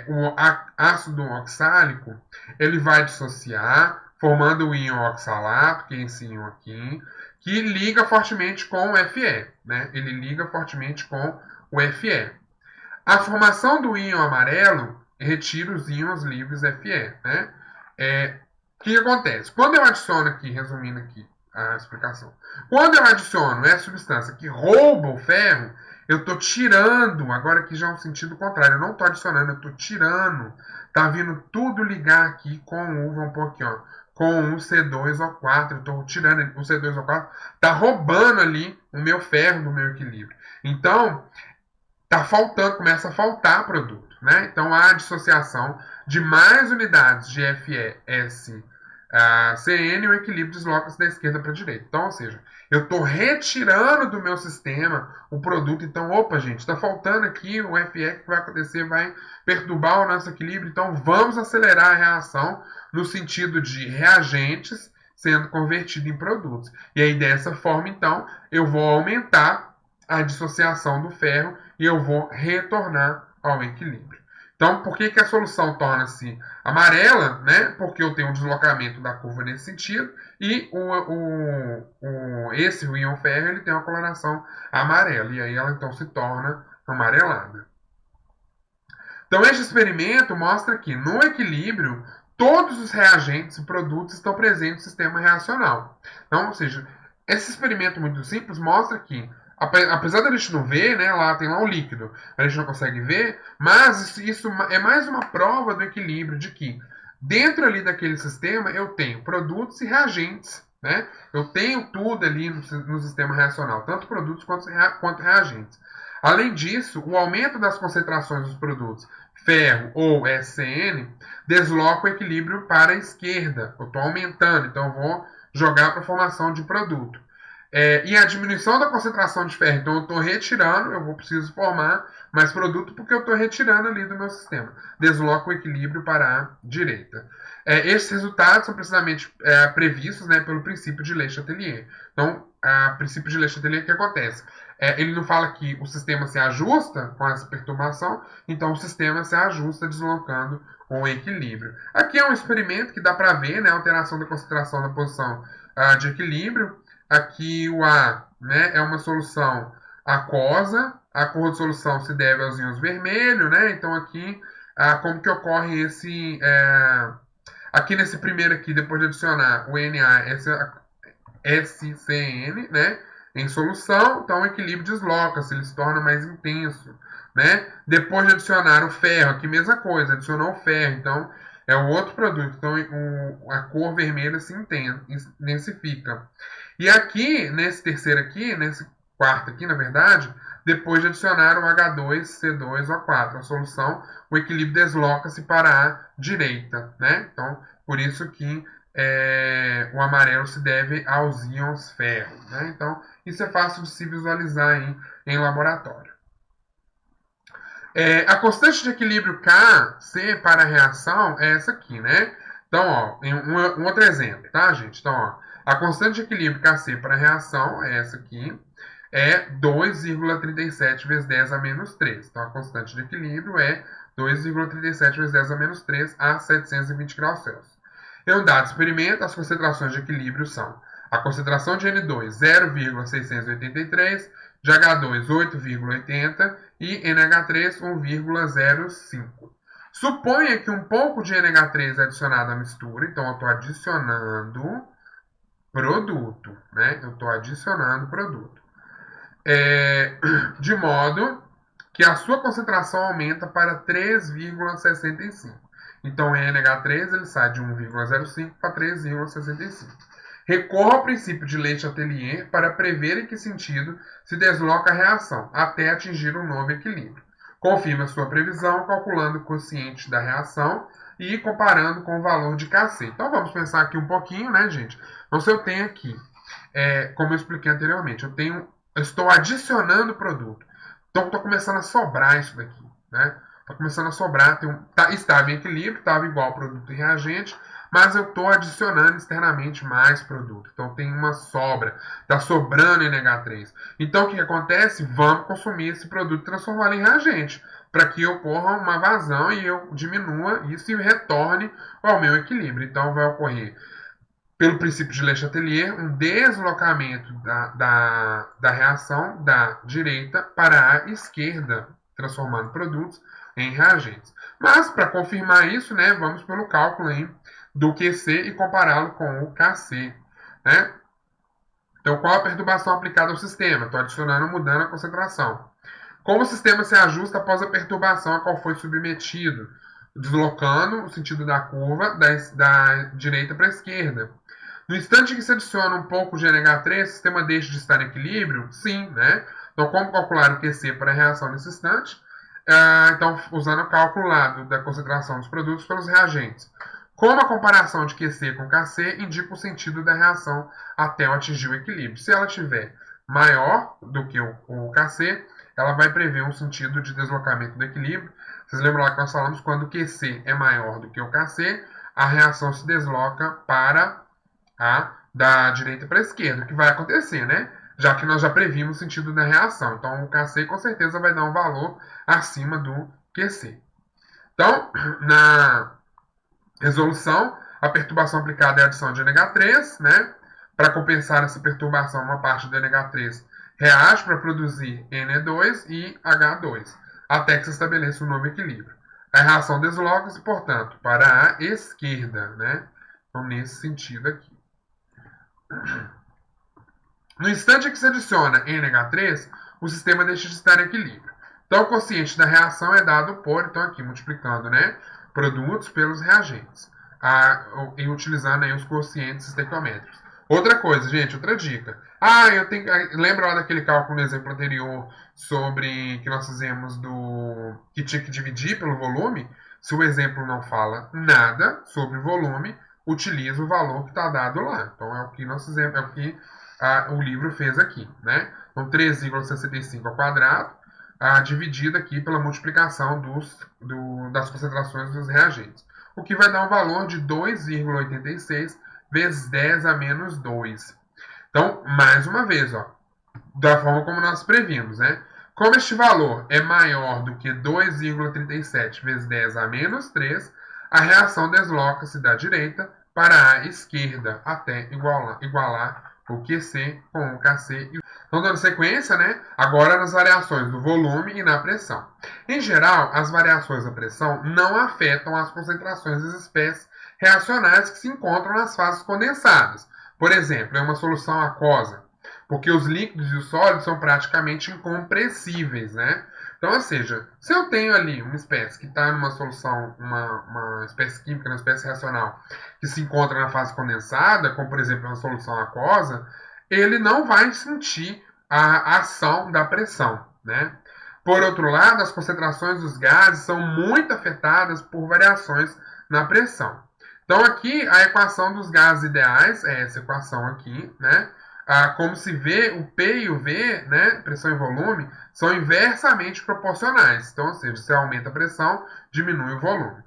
o ácido oxálico, ele vai dissociar, formando o íon oxalato, que é esse íon aqui, que liga fortemente com o Fe. Né? Ele liga fortemente com o Fe. A formação do íon amarelo retira os íons livres Fe. Né? O que acontece? Quando eu adiciono aqui, resumindo aqui a explicação, quando eu adiciono essa substância que rouba o ferro, eu estou tirando, agora aqui já é um sentido contrário, eu não estou adicionando, eu estou tirando, tá vindo tudo ligar aqui com vamos pôr aqui, ó, com o C2O4, eu estou tirando o C2O4, tá roubando ali o meu ferro do meu equilíbrio. Então, tá faltando, começa a faltar produto, né? Então, há a dissociação de mais unidades de FeSCN, o equilíbrio desloca-se da esquerda para a direita. Então, ou seja, eu estou retirando do meu sistema o produto. Então, opa, gente, está faltando aqui o Fe, que vai acontecer? Vai perturbar o nosso equilíbrio. Então, vamos acelerar a reação no sentido de reagentes sendo convertidos em produtos. E aí, dessa forma, então, eu vou aumentar a dissociação do ferro e eu vou retornar ao equilíbrio. Então, por que a solução torna-se amarela? Né? Porque eu tenho um deslocamento da curva nesse sentido e esse íon ferro ele tem uma coloração amarela e aí ela então se torna amarelada. Então, este experimento mostra que no equilíbrio todos os reagentes e produtos estão presentes no sistema reacional. Então, ou seja, esse experimento muito simples mostra que apesar da gente não ver, né, tem lá o líquido, a gente não consegue ver, mas isso é mais uma prova do equilíbrio de que dentro ali daquele sistema eu tenho produtos e reagentes, né? Eu tenho tudo ali no sistema reacional, tanto produtos quanto reagentes. Além disso, o aumento das concentrações dos produtos ferro ou SCN desloca o equilíbrio para a esquerda. Eu estou aumentando, então eu vou jogar para a formação de produto. E a diminuição da concentração de ferro, então eu estou retirando, preciso formar mais produto porque eu estou retirando ali do meu sistema. Desloco o equilíbrio para a direita. Esses resultados são precisamente previstos, né, pelo princípio de Le Chatelier. Então, o princípio de Le Chatelier, o que acontece? Ele não fala que o sistema se ajusta com essa perturbação, então o sistema se ajusta deslocando o equilíbrio. Aqui é um experimento que dá para ver, né, a alteração da concentração da posição de equilíbrio. Aqui o A, né, é uma solução aquosa, a cor de solução se deve aos íons vermelhos, né? Então aqui, como que ocorre esse... aqui nesse primeiro aqui, depois de adicionar o NaSCN, né, em solução, então o equilíbrio desloca-se, ele se torna mais intenso, né? Depois de adicionar o ferro, aqui mesma coisa, adicionou o ferro, então é o outro produto, então a cor vermelha se intensifica. E aqui, nesse terceiro aqui, nesse quarto aqui, na verdade, depois de adicionar o H2C2O4, a solução, o equilíbrio desloca-se para a direita, né? Então, por isso que o amarelo se deve aos íons ferro, né? Então, isso é fácil de se visualizar em laboratório. A constante de equilíbrio Kc para a reação é essa aqui, né? Então, ó, um outro exemplo, tá, gente? Então, ó, a constante de equilíbrio Kc para a reação é essa aqui, é 2,37 vezes 10 a menos 3. Então, a constante de equilíbrio é 2,37 vezes 10 a menos 3 a 720 graus Celsius. Em um dado experimento, as concentrações de equilíbrio são a concentração de N2, 0,683, de H2, 8,80 e NH3, 1,05. Suponha que um pouco de NH3 é adicionado à mistura, então eu estou adicionando produto, né? Eu estou adicionando produto. De modo que a sua concentração aumenta para 3,65. Então, em NH3 ele sai de 1,05 para 3,65. Recorra ao princípio de Le Chatelier para prever em que sentido se desloca a reação, até atingir um novo equilíbrio. Confirme a sua previsão calculando o quociente da reação e comparando com o valor de Kc. Então, vamos pensar aqui um pouquinho, né, gente? Então, se eu tenho aqui, como eu expliquei anteriormente, eu estou adicionando produto. Então, estou começando a sobrar isso daqui, né? Está começando a sobrar, estava em equilíbrio, estava igual produto e reagente, mas eu estou adicionando externamente mais produto. Então tem uma sobra, está sobrando NH3. Então o que acontece? Vamos consumir esse produto e transformá-lo em reagente, para que ocorra uma vazão e eu diminua isso e retorne ao meu equilíbrio. Então vai ocorrer, pelo princípio de Le Chatelier, um deslocamento da reação da direita para a esquerda, transformando produtos em reagentes. Mas, para confirmar isso, né, vamos pelo cálculo aí do QC e compará-lo com o KC. Né? Então, qual a perturbação aplicada ao sistema? Estou adicionando, mudando a concentração. Como o sistema se ajusta após a perturbação a qual foi submetido? Deslocando o sentido da curva da direita para a esquerda. No instante que se adiciona um pouco de NH3, o sistema deixa de estar em equilíbrio? Sim, né? Então, como calcular o QC para a reação nesse instante? Então, usando o cálculo lá da concentração dos produtos pelos reagentes. Como a comparação de QC com KC indica o sentido da reação até atingir o equilíbrio. Se ela tiver maior do que o KC, ela vai prever um sentido de deslocamento do equilíbrio. Vocês lembram lá que nós falamos quando o QC é maior do que o KC, a reação se desloca para da direita para a esquerda, o que vai acontecer, né? Já que nós já previmos o sentido da reação. Então, o KC com certeza vai dar um valor acima do QC. Então, na resolução, a perturbação aplicada é a adição de NH3, né? Para compensar essa perturbação, uma parte do NH3 reage para produzir N2 e H2, até que se estabeleça um novo equilíbrio. A reação desloca-se, portanto, para a esquerda, né? Então, nesse sentido aqui. No instante em que se adiciona NH3, o sistema deixa de estar em equilíbrio. Então, o quociente da reação é dado por, então aqui, multiplicando, né, produtos pelos reagentes, e utilizando aí os quocientes estequiométricos. Outra coisa, gente, outra dica. Lembra lá daquele cálculo no exemplo anterior sobre que nós fizemos que tinha que dividir pelo volume? Se o exemplo não fala nada sobre volume, utiliza o valor que está dado lá. Então, é o que nós fizemos, é o que o livro fez aqui, né? Então, 3,65 ao quadrado, dividido aqui pela multiplicação das concentrações dos reagentes. O que vai dar um valor de 2,86 vezes 10 a menos 2. Então, mais uma vez, ó, da forma como nós previmos, né? Como este valor é maior do que 2,37 vezes 10 a menos 3, a reação desloca-se da direita para a esquerda até igualar o QC com o KC. Então, dando sequência, né? Agora nas variações do volume e na pressão. Em geral, as variações da pressão não afetam as concentrações das espécies reacionárias que se encontram nas fases condensadas. Por exemplo, em uma solução aquosa, porque os líquidos e os sólidos são praticamente incompressíveis, né? Então, ou seja, se eu tenho ali uma espécie que está numa solução, uma espécie química, uma espécie reacional, que se encontra na fase condensada, como por exemplo uma solução aquosa, ele não vai sentir a ação da pressão, né? Por outro lado, as concentrações dos gases são muito afetadas por variações na pressão. Então, aqui, a equação dos gases ideais é essa equação aqui, né? Como se vê, o P e o V, né, pressão e volume, são inversamente proporcionais. Então, ou seja, se aumenta a pressão, diminui o volume.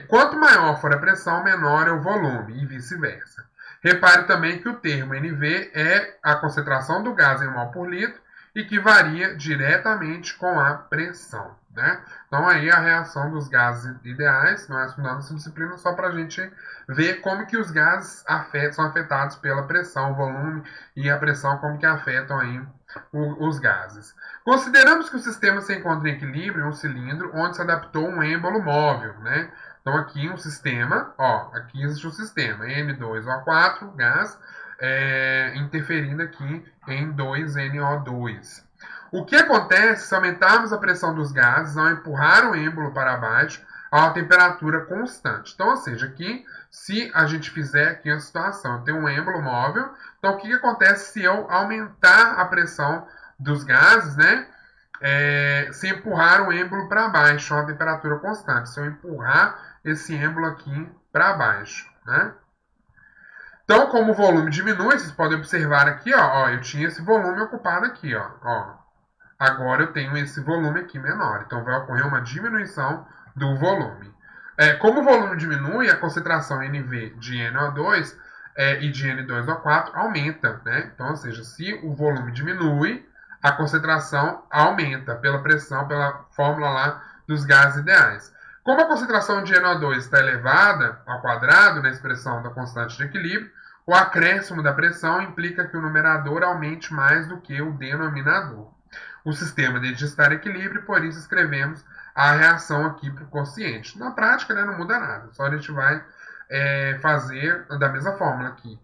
Quanto maior for a pressão, menor é o volume, e vice-versa. Repare também que o termo NV é a concentração do gás em mol por litro e que varia diretamente com a pressão, né? Então, aí a reação dos gases ideais, nós estudamos essa disciplina só para a gente ver como que os gases são afetados pela pressão, o volume e a pressão, como que afetam aí os gases. Consideramos que o sistema se encontra em equilíbrio em um cilindro onde se adaptou um êmbolo móvel, né? Então, aqui um sistema, ó, aqui existe um sistema, N2O4, gás, interferindo aqui em 2NO2. O que acontece se aumentarmos a pressão dos gases ao empurrar o êmbolo para baixo a uma temperatura constante? Então, ou seja, aqui, se a gente fizer aqui a situação, tem um êmbolo móvel, então o que acontece se eu aumentar a pressão dos gases, né? Se empurrar o êmbolo para baixo a uma temperatura constante, se eu empurrar esse êmbolo aqui para baixo, né? Então, como o volume diminui, vocês podem observar aqui, ó, eu tinha esse volume ocupado aqui, ó. Agora eu tenho esse volume aqui menor. Então, vai ocorrer uma diminuição do volume. Como o volume diminui, a concentração NV de NO2 e de N2O4 aumenta, né? Então, ou seja, se o volume diminui, a concentração aumenta pela pressão, pela fórmula lá dos gases ideais. Como a concentração de NO2 está elevada ao quadrado na expressão da constante de equilíbrio, o acréscimo da pressão implica que o numerador aumente mais do que o denominador. O sistema deixa de estar em equilíbrio, por isso escrevemos a reação aqui para o quociente. Na prática, né, não muda nada, só a gente vai fazer da mesma fórmula aqui,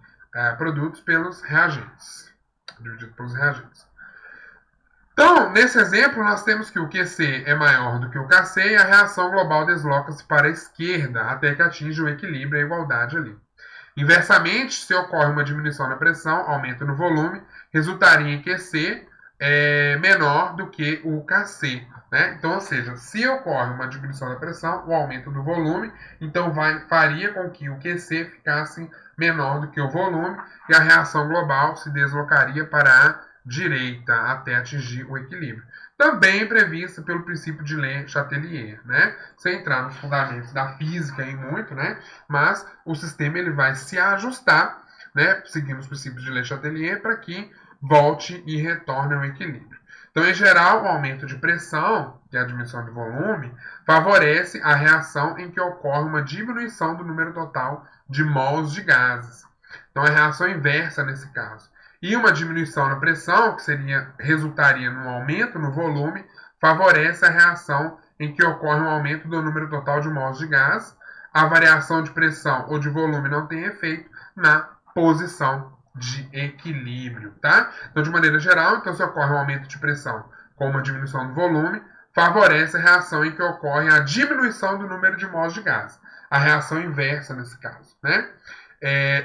produtos pelos reagentes, dividido pelos reagentes. Então, nesse exemplo, nós temos que o QC é maior do que o KC e a reação global desloca-se para a esquerda até que atinja o equilíbrio e a igualdade ali. Inversamente, se ocorre uma diminuição na pressão, aumento no volume, resultaria em QC menor do que o KC. Né? Então, ou seja, se ocorre uma diminuição da pressão, o aumento do volume, então faria com que o QC ficasse menor do que o volume e a reação global se deslocaria para a direita até atingir o equilíbrio. Também prevista pelo princípio de Le-Chatelier, né? Sem entrar nos fundamentos da física e muito, né? Mas o sistema ele vai se ajustar, né? Seguindo os princípios de Le-Chatelier para que volte e retorne ao equilíbrio. Então, em geral, o aumento de pressão, que é a diminuição de volume, favorece a reação em que ocorre uma diminuição do número total de mols de gases. Então, é a reação inversa nesse caso. E uma diminuição na pressão, que resultaria num aumento no volume, favorece a reação em que ocorre um aumento do número total de mols de gás. A variação de pressão ou de volume não tem efeito na posição de equilíbrio, tá? Então, de maneira geral, então, se ocorre um aumento de pressão com uma diminuição do volume, favorece a reação em que ocorre a diminuição do número de mols de gás. A reação inversa nesse caso, né?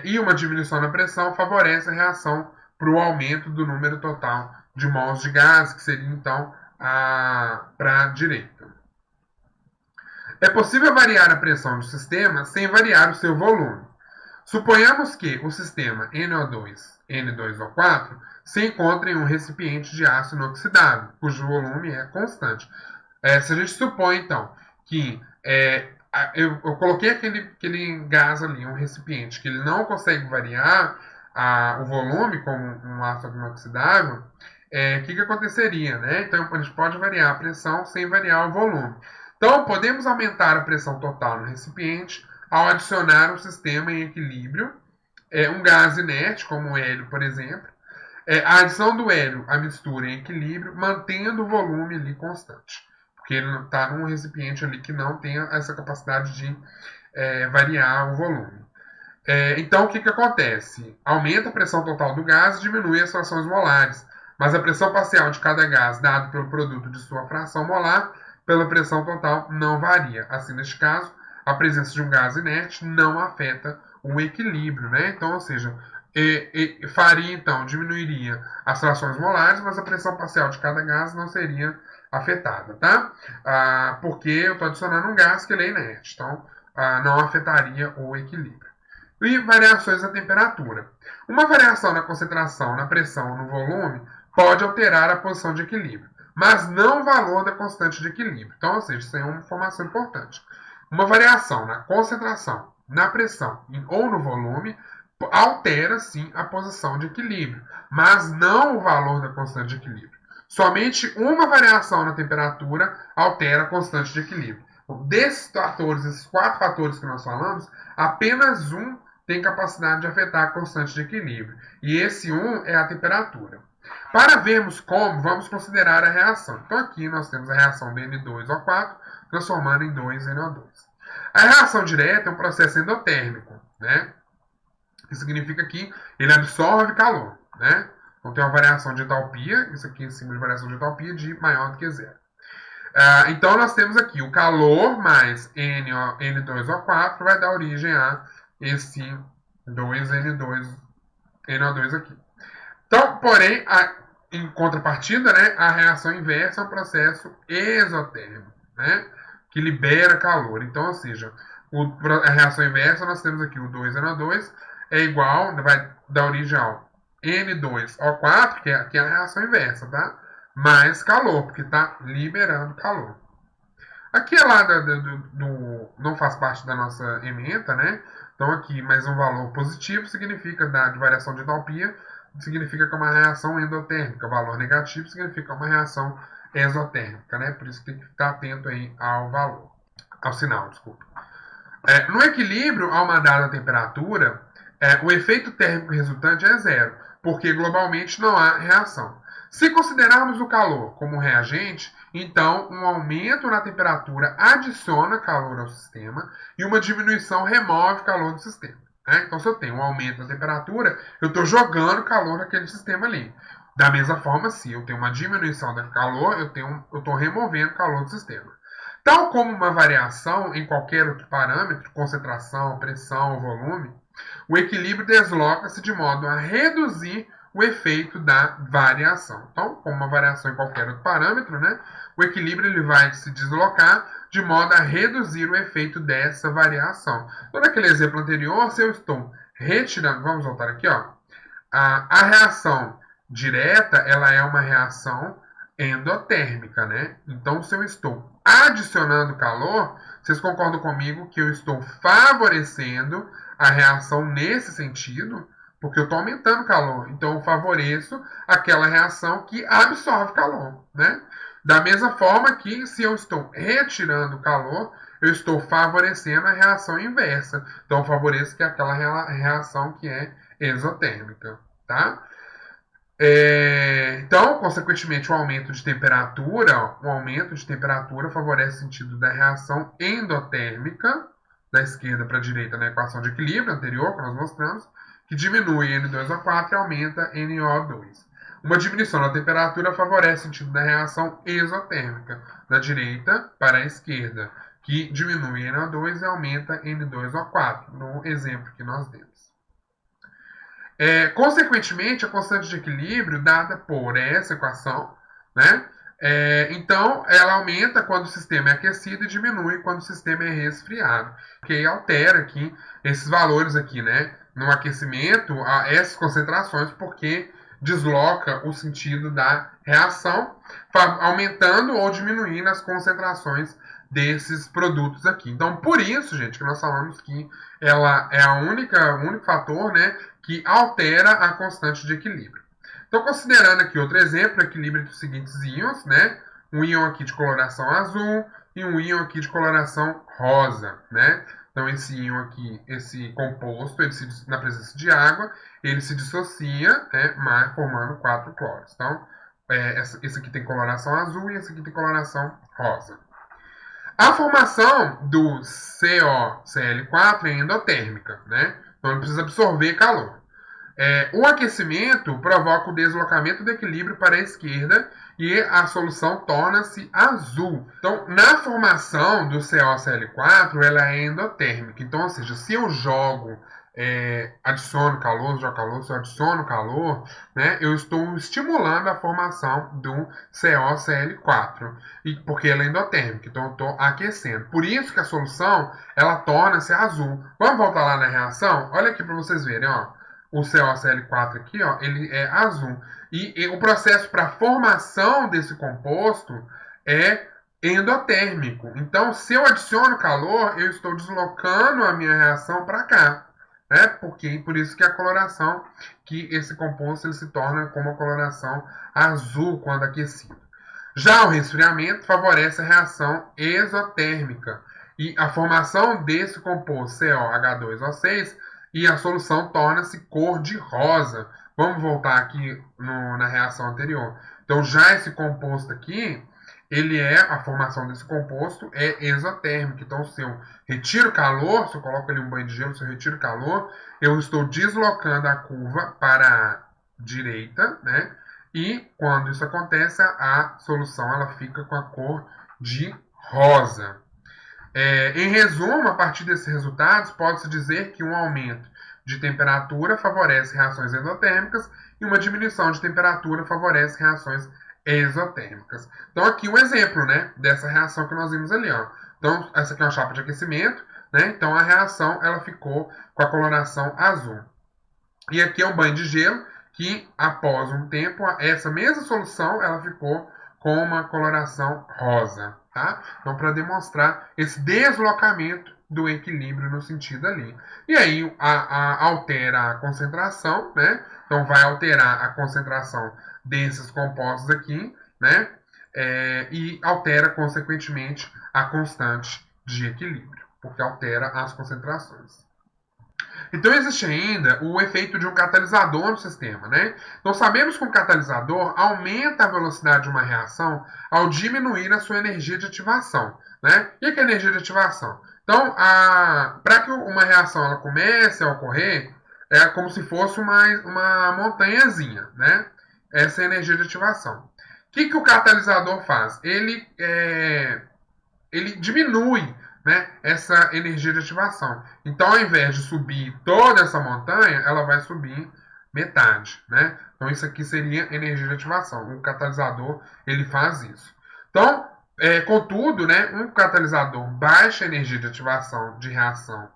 E uma diminuição na pressão favorece a reação para o aumento do número total de mols de gás, que seria, então, para a direita. É possível variar a pressão do sistema sem variar o seu volume. Suponhamos que o sistema NO2, N2O4 se encontra em um recipiente de aço inoxidável, cujo volume é constante. Se a gente supõe, então, que eu coloquei aquele gás ali, um recipiente, que ele não consegue variar o volume como um aço inoxidável, que aconteceria? Né? Então, a gente pode variar a pressão sem variar o volume. Então, podemos aumentar a pressão total no recipiente ao adicionar um sistema em equilíbrio, um gás inerte, como o hélio, por exemplo. A adição do hélio à mistura em equilíbrio, mantendo o volume ali constante. Porque ele está num recipiente ali que não tem essa capacidade de variar o volume. Então, o que acontece? Aumenta a pressão total do gás e diminui as frações molares, mas a pressão parcial de cada gás dado pelo produto de sua fração molar pela pressão total não varia. Assim, neste caso, a presença de um gás inerte não afeta o equilíbrio, né? Então, ou seja, faria, então, diminuiria as frações molares, mas a pressão parcial de cada gás não seria afetada, tá? Porque eu estou adicionando um gás que ele é inerte, então não afetaria o equilíbrio. E variações da temperatura. Uma variação na concentração, na pressão ou no volume pode alterar a posição de equilíbrio, mas não o valor da constante de equilíbrio. Então, ou seja, isso é uma informação importante. Uma variação na concentração, na pressão ou no volume altera, sim, a posição de equilíbrio, mas não o valor da constante de equilíbrio. Somente uma variação na temperatura altera a constante de equilíbrio. Desses fatores, esses 4 fatores que nós falamos, apenas um tem capacidade de afetar a constante de equilíbrio. E esse um é a temperatura. Para vermos como, vamos considerar a reação. Então aqui nós temos a reação do N2O4 transformando em 2NO2. A reação direta é um processo endotérmico, né? Que significa que ele absorve calor, né? Então tem uma variação de entalpia, isso aqui é símbolo de variação de entalpia de maior do que zero. Então nós temos aqui o calor mais N2O4 vai dar origem a esse 2NO2 aqui. Então, porém, em contrapartida, né, a reação inversa é um processo exotérmico, né, que libera calor. Então, ou seja, a reação inversa, nós temos aqui o 2NO2 é igual, vai dar origem ao N2O4, que é a reação inversa, tá? Mais calor, porque está liberando calor. Aqui é lá não faz parte da nossa ementa, né? Então aqui mais um valor positivo significa de variação de entalpia, significa que é uma reação endotérmica. Valor negativo significa uma reação exotérmica, né? Por isso tem que estar atento aí ao valor, ao sinal, desculpa. No equilíbrio a uma dada temperatura, o efeito térmico resultante é zero, porque globalmente não há reação. Se considerarmos o calor como reagente, então um aumento na temperatura adiciona calor ao sistema e uma diminuição remove calor do sistema. Então, se eu tenho um aumento na temperatura, eu estou jogando calor naquele sistema ali. Da mesma forma, se eu tenho uma diminuição do calor, eu estou removendo calor do sistema. Tal como uma variação em qualquer outro parâmetro, concentração, pressão, volume, o equilíbrio desloca-se de modo a reduzir o efeito da variação. Então, como uma variação em qualquer outro parâmetro, né, o equilíbrio ele vai se deslocar de modo a reduzir o efeito dessa variação. Então, naquele exemplo anterior, se eu estou retirando, vamos voltar aqui, ó, a reação direta, ela é uma reação endotérmica, né? Então, se eu estou adicionando calor, vocês concordam comigo que eu estou favorecendo a reação nesse sentido? Porque eu estou aumentando o calor. Então, eu favoreço aquela reação que absorve calor, né? Da mesma forma que, se eu estou retirando calor, eu estou favorecendo a reação inversa. Então, eu favoreço que aquela reação que é exotérmica, tá? Então, consequentemente, o aumento de temperatura favorece o sentido da reação endotérmica, da esquerda para a direita na equação de equilíbrio anterior que nós mostramos, que diminui N2O4 e aumenta NO2. Uma diminuição da temperatura favorece o sentido da reação exotérmica, da direita para a esquerda, que diminui NO2 e aumenta N2O4, no exemplo que nós demos. Consequentemente, a constante de equilíbrio dada por essa equação, né, Então, ela aumenta quando o sistema é aquecido e diminui quando o sistema é resfriado. Que aí altera aqui esses valores aqui, né? No aquecimento, essas concentrações, porque desloca o sentido da reação, aumentando ou diminuindo as concentrações desses produtos aqui. Então, por isso, gente, que nós falamos que ela é o único fator, né, que altera a constante de equilíbrio. Então, considerando aqui outro exemplo, equilíbrio entre os seguintes íons, né? Um íon aqui de coloração azul e um íon aqui de coloração rosa, né? Então, esse íon aqui, esse composto, na presença de água, ele se dissocia, né, formando 4 cloros. Então, esse aqui tem coloração azul e esse aqui tem coloração rosa. A formação do CoCl4 é endotérmica, né? Então, ele precisa absorver calor. O aquecimento provoca o deslocamento do equilíbrio para a esquerda e a solução torna-se azul. Então, na formação do CoCl4, ela é endotérmica. Então, ou seja, se eu jogo, adiciono calor, se eu adiciono calor, né, eu estou estimulando a formação do CoCl4, porque ela é endotérmica. Então, eu estou aquecendo. Por isso que a solução ela torna-se azul. Vamos voltar lá na reação? Olha aqui para vocês verem, ó. O CoCl4 aqui, ó, ele é azul. E o processo para formação desse composto é endotérmico. Então, se eu adiciono calor, eu estou deslocando a minha reação para cá. Né? Por isso que a coloração, que esse composto ele se torna com uma coloração azul quando aquecido. Já o resfriamento favorece a reação exotérmica. E a formação desse composto COH2O6 e a solução torna-se cor de rosa. Vamos voltar aqui na reação anterior. Então, já esse composto aqui, a formação desse composto é exotérmica. Então, se eu retiro calor, se eu coloco ali um banho de gelo, se eu retiro calor, eu estou deslocando a curva para a direita, né? E quando isso acontece, a solução ela fica com a cor de rosa. Em resumo, a partir desses resultados, pode-se dizer que um aumento de temperatura favorece reações endotérmicas e uma diminuição de temperatura favorece reações exotérmicas. Então, aqui um exemplo, né, dessa reação que nós vimos ali. Ó. Então, essa aqui é uma chapa de aquecimento, né? Então, a reação ela ficou com a coloração azul. E aqui é um banho de gelo que, após um tempo, essa mesma solução ela ficou com uma coloração rosa. Tá? Então, para demonstrar esse deslocamento do equilíbrio no sentido ali. E aí altera a concentração, né? Então vai alterar a concentração desses compostos aqui, né? E altera, consequentemente, a constante de equilíbrio, porque altera as concentrações. Então existe ainda o efeito de um catalisador no sistema, né? Então sabemos que um catalisador aumenta a velocidade de uma reação ao diminuir a sua energia de ativação, né? E o que é energia de ativação? Então, para que uma reação ela comece a ocorrer, é como se fosse uma montanhazinha, né? Essa é a energia de ativação. O que o catalisador faz? Ele diminui, né, essa energia de ativação. Então, ao invés de subir toda essa montanha, ela vai subir metade, né? Então, isso aqui seria energia de ativação. O catalisador, ele faz isso. Então, contudo, né, um catalisador baixa a energia de ativação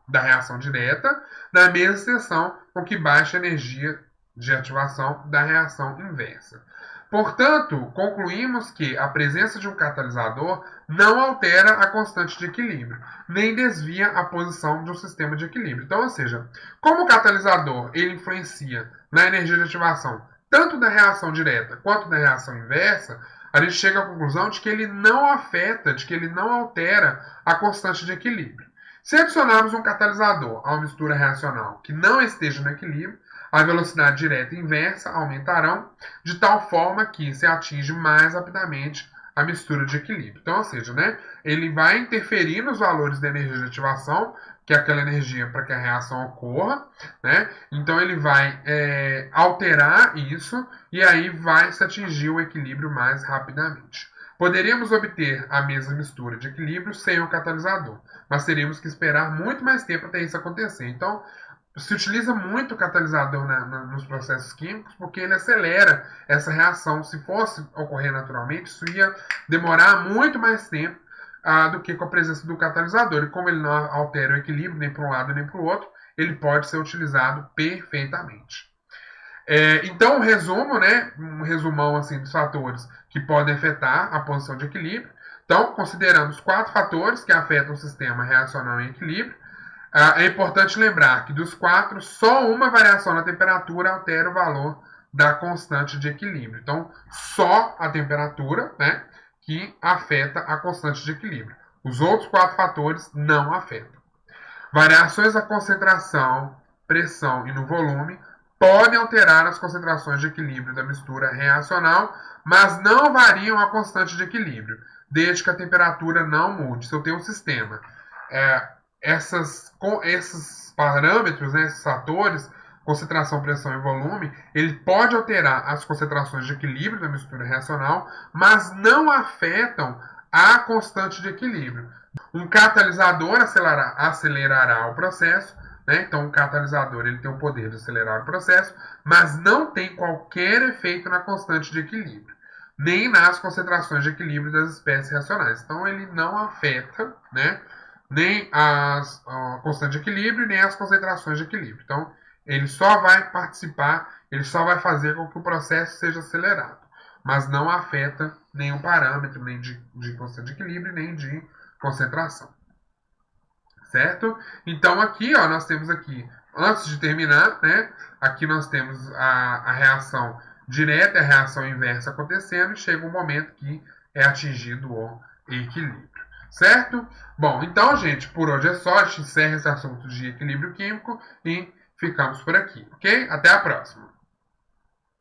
da reação direta, na mesma extensão com que baixa a energia de ativação da reação inversa. Portanto, concluímos que a presença de um catalisador não altera a constante de equilíbrio, nem desvia a posição de um sistema de equilíbrio. Então, ou seja, como o catalisador ele influencia na energia de ativação tanto da reação direta quanto da reação inversa, a gente chega à conclusão de que ele não afeta, de que ele não altera a constante de equilíbrio. Se adicionarmos um catalisador a uma mistura reacional que não esteja no equilíbrio, a velocidade direta e inversa aumentarão de tal forma que se atinge mais rapidamente a mistura de equilíbrio. Então, ou seja, né, ele vai interferir nos valores da energia de ativação, que é aquela energia para que a reação ocorra, né? Então ele vai alterar isso e aí vai se atingir o equilíbrio mais rapidamente. Poderíamos obter a mesma mistura de equilíbrio sem o catalisador, mas teríamos que esperar muito mais tempo até isso acontecer. Então, se utiliza muito o catalisador nos processos químicos porque ele acelera essa reação. Se fosse ocorrer naturalmente, isso ia demorar muito mais tempo do que com a presença do catalisador. E como ele não altera o equilíbrio nem para um lado nem para o outro, ele pode ser utilizado perfeitamente. Então, um resumão assim, dos fatores que podem afetar a posição de equilíbrio. Então, considerando os 4 fatores que afetam o sistema reacional em equilíbrio, é importante lembrar que dos 4, só uma variação na temperatura altera o valor da constante de equilíbrio. Então, só a temperatura, né, que afeta a constante de equilíbrio. Os outros 4 fatores não afetam. Variações na concentração, pressão e no volume podem alterar as concentrações de equilíbrio da mistura reacional, mas não variam a constante de equilíbrio, desde que a temperatura não mude. Se eu tenho um sistema, esses parâmetros, né, esses fatores, concentração, pressão e volume, ele pode alterar as concentrações de equilíbrio da mistura reacional, mas não afetam a constante de equilíbrio. Um catalisador acelerará o processo, né? Então, o catalisador ele tem o poder de acelerar o processo, mas não tem qualquer efeito na constante de equilíbrio, nem nas concentrações de equilíbrio das espécies reacionais. Então, ele não afeta, né, nem a constante de equilíbrio, nem as concentrações de equilíbrio. Então, ele só vai participar, ele só vai fazer com que o processo seja acelerado, mas não afeta nenhum parâmetro, nem de constante de equilíbrio, nem de concentração. Certo? Então aqui, ó, nós temos aqui, antes de terminar, né, aqui nós temos a reação direta e a reação inversa acontecendo, e chega um momento que é atingido o equilíbrio. Certo? Bom, então, gente, por hoje é só. A gente encerra esse assunto de equilíbrio químico e ficamos por aqui, ok? Até a próxima!